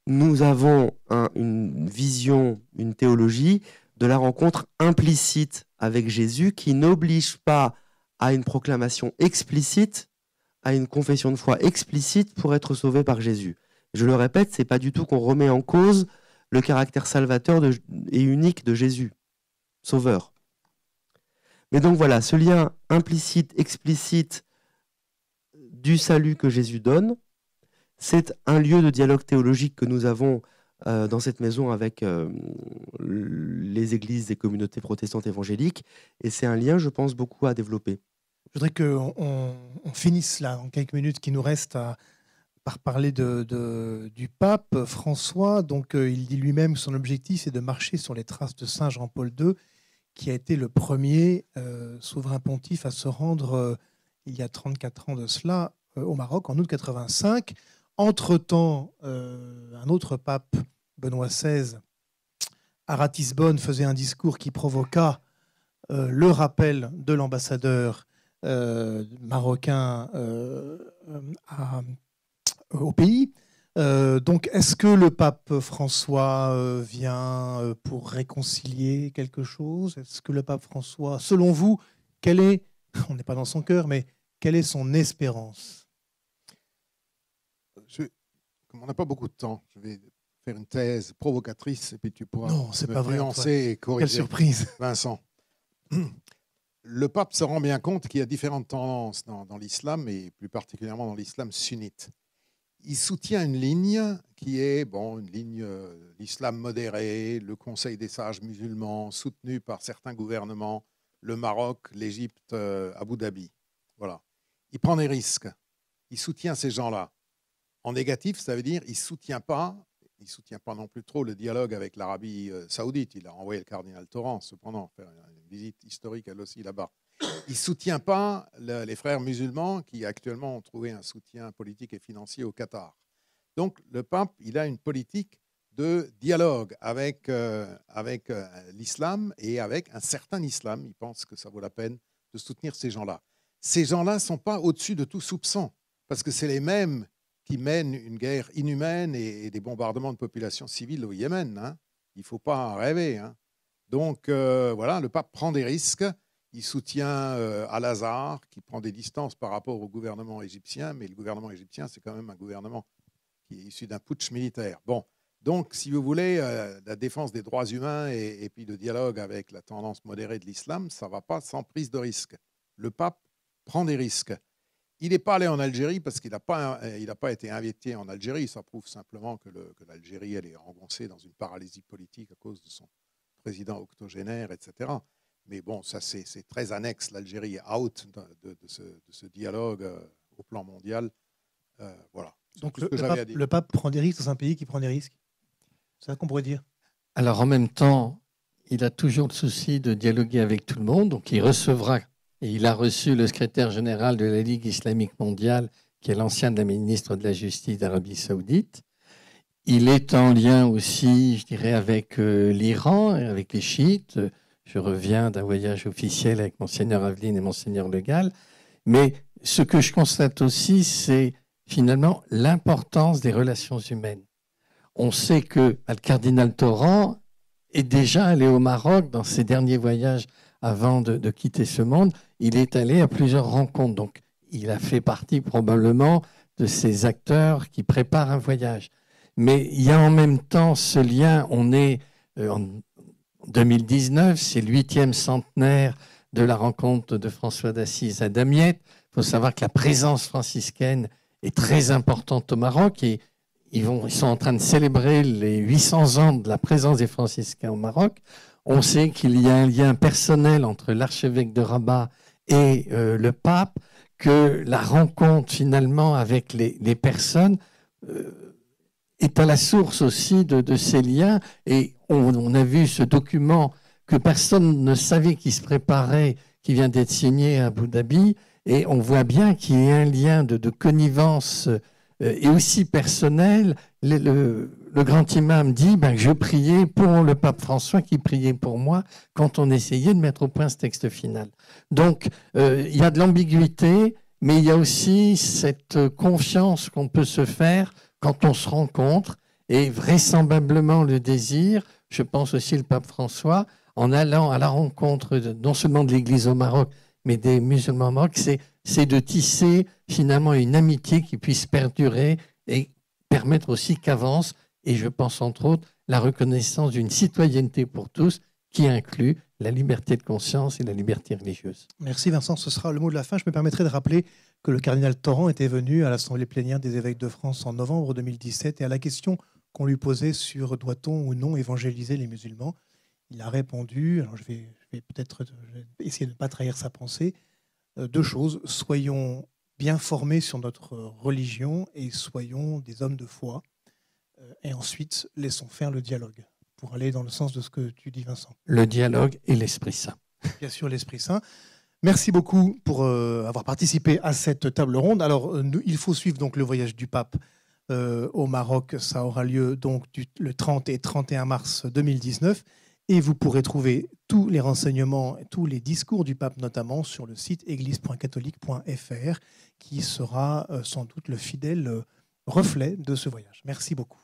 nous avons une vision, une théologie de la rencontre implicite avec Jésus qui n'oblige pas à une proclamation explicite, à une confession de foi explicite pour être sauvé par Jésus. Je le répète, ce n'est pas du tout qu'on remet en cause le caractère salvateur et unique de Jésus, sauveur. Mais donc voilà, ce lien implicite, explicite du salut que Jésus donne, c'est un lieu de dialogue théologique que nous avons dans cette maison avec les églises des communautés protestantes évangéliques, et c'est un lien, je pense, beaucoup à développer. Je voudrais qu'on finisse là, en quelques minutes qui nous restent, par parler du pape François. Donc, il dit lui-même que son objectif, c'est de marcher sur les traces de Saint Jean-Paul II, qui a été le premier souverain pontife à se rendre, il y a 34 ans de cela, au Maroc, en août 85. Entre-temps, un autre pape, Benoît XVI, à Ratisbonne, faisait un discours qui provoqua le rappel de l'ambassadeur marocain au pays. Donc, est-ce que le pape François vient pour réconcilier quelque chose? Est-ce que le pape François, selon vous, on n'est pas dans son cœur, mais quelle est son espérance? Comme on n'a pas beaucoup de temps, je vais faire une thèse provocatrice et puis tu pourras nuancer et corriger. Quelle surprise, Vincent. Le pape se rend bien compte qu'il y a différentes tendances dans l'islam et plus particulièrement dans l'islam sunnite. Il soutient une ligne qui est une ligne l'islam modéré, le Conseil des sages musulmans, soutenu par certains gouvernements, le Maroc, l'Égypte, Abu Dhabi. Voilà. Il prend des risques. Il soutient ces gens-là. En négatif, ça veut dire qu'il ne soutient pas non plus trop le dialogue avec l'Arabie saoudite. Il a envoyé le cardinal Torrens, cependant, faire une visite historique, elle aussi, là-bas. Il ne soutient pas les frères musulmans qui, actuellement, ont trouvé un soutien politique et financier au Qatar. Donc, le pape, il a une politique de dialogue avec l'islam et avec un certain islam. Il pense que ça vaut la peine de soutenir ces gens-là. Ces gens-là ne sont pas au-dessus de tout soupçon, parce que c'est les mêmes qui mènent une guerre inhumaine et des bombardements de populations civiles au Yémen. Hein. Il ne faut pas rêver. Hein. Donc, voilà, le pape prend des risques. Il soutient Al-Azhar, qui prend des distances par rapport au gouvernement égyptien, mais le gouvernement égyptien, c'est quand même un gouvernement qui est issu d'un putsch militaire. Bon, donc, si vous voulez, la défense des droits humains et puis le dialogue avec la tendance modérée de l'islam, ça ne va pas sans prise de risque. Le pape prend des risques. Il n'est pas allé en Algérie parce qu'il n'a pas été invité en Algérie. Ça prouve simplement que l'Algérie, elle est engoncée dans une paralysie politique à cause de son président octogénaire, etc. Mais bon, ça c'est très annexe. L'Algérie est out de ce dialogue au plan mondial. Voilà. Donc le pape prend des risques dans un pays qui prend des risques. C'est ça qu'on pourrait dire. Alors en même temps, il a toujours le souci de dialoguer avec tout le monde. Donc il recevra... Et il a reçu le secrétaire général de la Ligue islamique mondiale, qui est l'ancien ministre de la Justice d'Arabie saoudite. Il est en lien aussi, je dirais, avec l'Iran et avec les chiites. Je reviens d'un voyage officiel avec Monseigneur Aveline et Monseigneur Le Gall. Mais ce que je constate aussi, c'est finalement l'importance des relations humaines. On sait que le cardinal Torrens est déjà allé au Maroc dans ses derniers voyages avant de quitter ce monde. Il est allé à plusieurs rencontres. Donc, il a fait partie probablement de ces acteurs qui préparent un voyage. Mais il y a en même temps ce lien. On est en 2019, c'est le 8e centenaire de la rencontre de François d'Assise à Damiette. Il faut savoir que la présence franciscaine est très importante au Maroc et ils sont en train de célébrer les 800 ans de la présence des franciscains au Maroc. On sait qu'il y a un lien personnel entre l'archevêque de Rabat et le pape, que la rencontre finalement avec les personnes est à la source aussi de ces liens. Et on a vu ce document que personne ne savait qui se préparait, qui vient d'être signé à Abu Dhabi. Et on voit bien qu'il y a un lien de connivence et aussi personnel. Le grand imam dit je priais pour le pape François qui priait pour moi quand on essayait de mettre au point ce texte final. Donc, il y a de l'ambiguïté, mais il y a aussi cette confiance qu'on peut se faire quand on se rencontre, et vraisemblablement le désir, je pense aussi le pape François, en allant à la rencontre non seulement de l'Église au Maroc, mais des musulmans au Maroc, c'est de tisser finalement une amitié qui puisse perdurer et permettre aussi qu'avance, et je pense entre autres, la reconnaissance d'une citoyenneté pour tous qui inclut la liberté de conscience et la liberté religieuse. Merci Vincent, ce sera le mot de la fin. Je me permettrai de rappeler que le cardinal Torrent était venu à l'Assemblée plénière des évêques de France en novembre 2017 et à la question qu'on lui posait sur doit-on ou non évangéliser les musulmans, il a répondu, alors je vais peut-être essayer de ne pas trahir sa pensée, deux choses, soyons bien formés sur notre religion et soyons des hommes de foi, et ensuite laissons faire le dialogue, pour aller dans le sens de ce que tu dis Vincent. Le dialogue et l'Esprit Saint. Bien sûr, l'Esprit Saint. Merci beaucoup pour avoir participé à cette table ronde. Alors, il faut suivre donc le voyage du pape au Maroc. Ça aura lieu donc le 30 et 31 mars 2019. Et vous pourrez trouver tous les renseignements, tous les discours du pape notamment sur le site église.catholique.fr qui sera sans doute le fidèle reflet de ce voyage. Merci beaucoup.